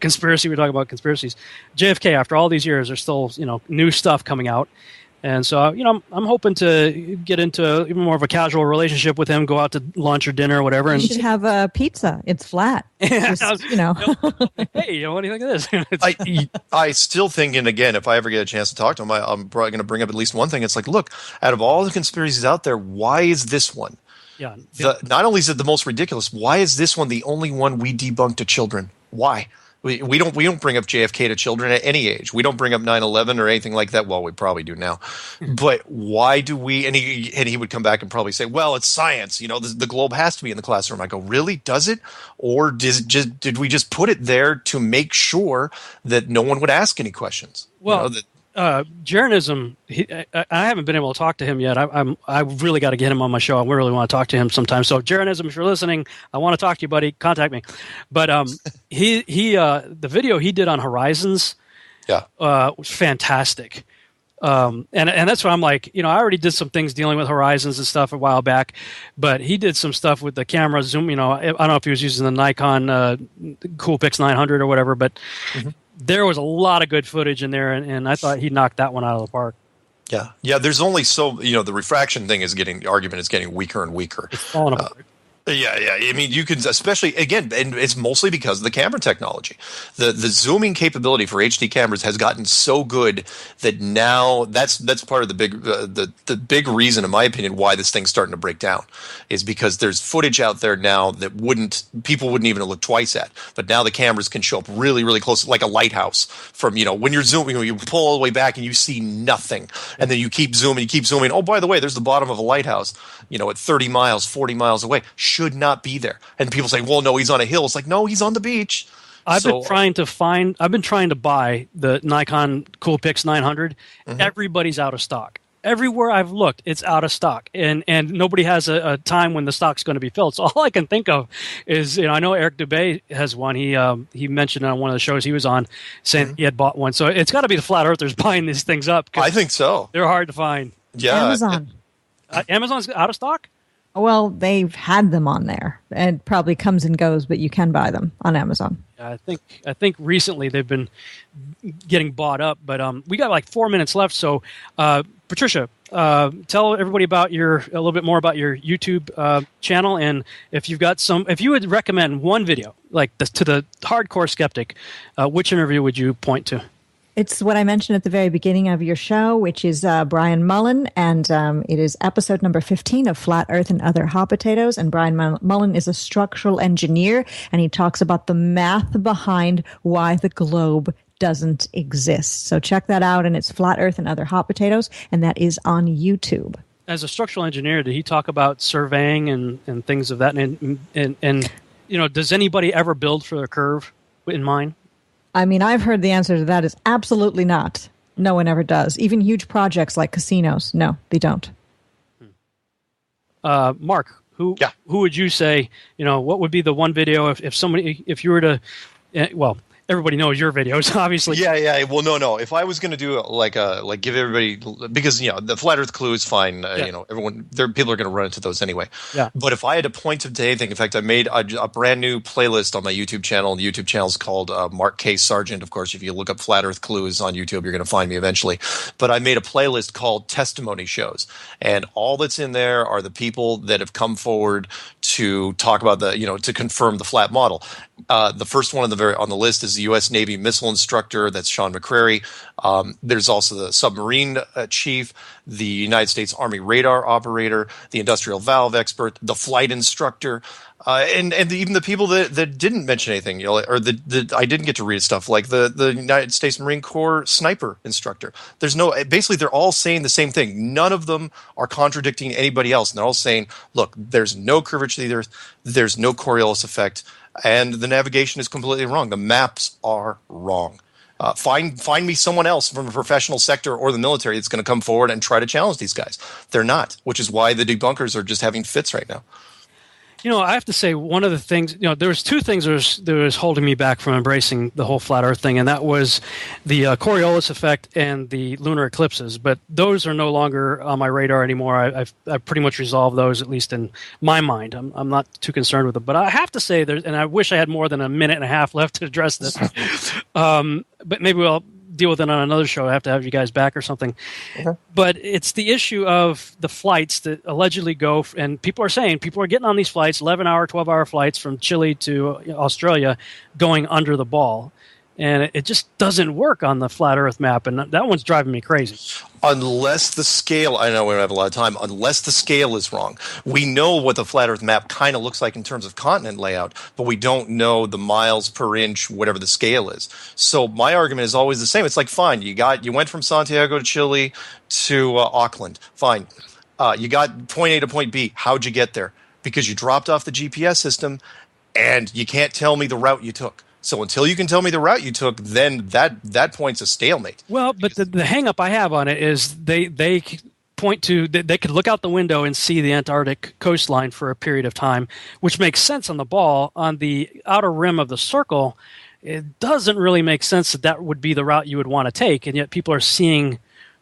conspiracy. We're talking about conspiracies. JFK. After all these years, there's still new stuff coming out. And so, I'm hoping to get into even more of a casual relationship with him, go out to lunch or dinner or whatever. You should have a pizza. It's flat. Hey, what do you think of this? I still think, and again, if I ever get a chance to talk to him, I'm probably going to bring up at least one thing. It's like, look, out of all the conspiracies out there, why is this one? Yeah. Not only is it the most ridiculous, why is this one the only one we debunk to children? Why? We don't bring up JFK to children at any age. We don't bring up 9/11 or anything like that. Well, we probably do now, but why do we? And he would come back and probably say, "Well, it's science. The globe has to be in the classroom." I go, "Really? Does it? Or did we just put it there to make sure that no one would ask any questions?" Well, Jeranism, I haven't been able to talk to him yet. I really got to get him on my show. I really want to talk to him sometime. So Jeranism, if you're listening, I want to talk to you, buddy. Contact me. But the video he did on Horizons was fantastic. And that's why I'm like, I already did some things dealing with Horizons and stuff a while back, but he did some stuff with the camera zoom. I don't know if he was using the Nikon Coolpix 900 or whatever, but there was a lot of good footage in there, and I thought he knocked that one out of the park. Yeah. There's only the refraction thing the argument is getting weaker and weaker. It's falling apart. Yeah. I mean, you can, especially again, and it's mostly because of the camera technology. The zooming capability for HD cameras has gotten so good that now that's part of the big the big reason, in my opinion, why this thing's starting to break down, is because there's footage out there now that people wouldn't even look twice at. But now the cameras can show up really, really close, like a lighthouse. From when you're zooming, you pull all the way back and you see nothing, and then you keep zooming. Oh, by the way, there's the bottom of a lighthouse. At 30 miles, 40 miles away. Should not be there. And people say, well, no, he's on a hill. It's like, no, he's on the beach. I've been trying to buy the Nikon Coolpix 900. Mm-hmm. Everybody's out of stock. Everywhere I've looked, it's out of stock, and nobody has a time when the stock's going to be filled. So all I can think of is, I know Eric Dubé has one. He mentioned on one of the shows he was on, saying he had bought one. So it's got to be the flat earthers buying these things up. I think so. They're hard to find. Yeah, Amazon. Amazon's out of stock? Well, they've had them on there. It probably comes and goes, but you can buy them on Amazon. I think recently they've been getting bought up, but we got like 4 minutes left. So, Patricia, tell everybody a little bit more about your YouTube channel, and if you would recommend one video, like to the hardcore skeptic, which interview would you point to? It's what I mentioned at the very beginning of your show, which is Brian Mullen, and it is episode number 15 of Flat Earth and Other Hot Potatoes. And Brian Mullen is a structural engineer, and he talks about the math behind why the globe doesn't exist. So check that out, and it's Flat Earth and Other Hot Potatoes, and that is on YouTube. As a structural engineer, did he talk about surveying and things of that? And does anybody ever build for a curve in mind? I mean, I've heard the answer to that is absolutely not. No one ever does. Even huge projects like casinos, no, they don't. Mark, who would you say, what would be the one video if you were to, everybody knows your videos, obviously. Yeah. Well, no. If I was going to do give everybody, because the flat Earth clue is fine. People are going to run into those anyway. Yeah. But if I had to point to anything, in fact, I made a brand new playlist on my YouTube channel. The YouTube channel is called Mark K. Sargent. Of course, if you look up flat Earth clues on YouTube, you're going to find me eventually. But I made a playlist called Testimony Shows, and all that's in there are the people that have come forward to talk about to confirm the flat model. The first one on the list is the U.S. Navy missile instructor. That's Sean McCrary. There's also the submarine chief, the United States Army radar operator, the industrial valve expert, the flight instructor, and even the people that didn't mention anything, or that I didn't get to read stuff, like the United States Marine Corps sniper instructor. Basically they're all saying the same thing. None of them are contradicting anybody else. And they're all saying, look, there's no curvature of the Earth, there's no Coriolis effect, and the navigation is completely wrong. The maps are wrong. Find me someone else from a professional sector or the military that's going to come forward and try to challenge these guys. They're not, which is why the debunkers are just having fits right now. I have to say, one of the things, there was two things that was holding me back from embracing the whole flat Earth thing, and that was the Coriolis effect and the lunar eclipses. But those are no longer on my radar anymore. I've pretty much resolved those, at least in my mind. I'm not too concerned with them. But I have to say, and I wish I had more than a minute and a half left to address this. But maybe we'll deal with it on another show. I have to have you guys back or something. Okay. But it's the issue of the flights that allegedly go, and people are saying people are getting on these flights, 11-hour, 12-hour flights from Chile to Australia, going under the ball. And it just doesn't work on the flat Earth map, and that one's driving me crazy. Unless the scale, I know we don't have a lot of time, unless the scale is wrong. We know what the flat Earth map kind of looks like in terms of continent layout, but we don't know the miles per inch, whatever the scale is. So my argument is always the same. It's like, fine, you went from Santiago to Chile to Auckland. Fine. You got point A to point B. How'd you get there? Because you dropped off the GPS system, and you can't tell me the route you took. So until you can tell me the route you took, then that point's a stalemate. Well, but the hang-up I have on it is they point to they could look out the window and see the Antarctic coastline for a period of time, which makes sense on the ball. On the outer rim of the circle, it doesn't really make sense that would be the route you would want to take, and yet people are seeing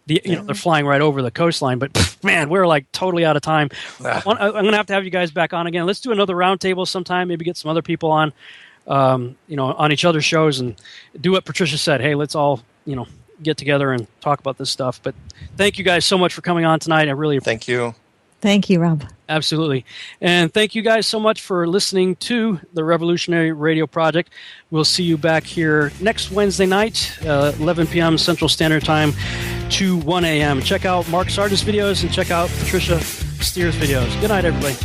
they're flying right over the coastline. But man, we're like totally out of time. I'm going to have you guys back on again. Let's do another roundtable sometime. Maybe get some other people on. On each other's shows, and do what Patricia said. Hey, let's all, get together and talk about this stuff. But thank you guys so much for coming on tonight. I really thank you. Thank you, Rob. Absolutely. And thank you guys so much for listening to the Revolutionary Radio Project. We'll see you back here next Wednesday night, 11 p.m. Central Standard Time to 1 a.m. Check out Mark Sargent's videos and check out Patricia Steer's videos. Good night, everybody.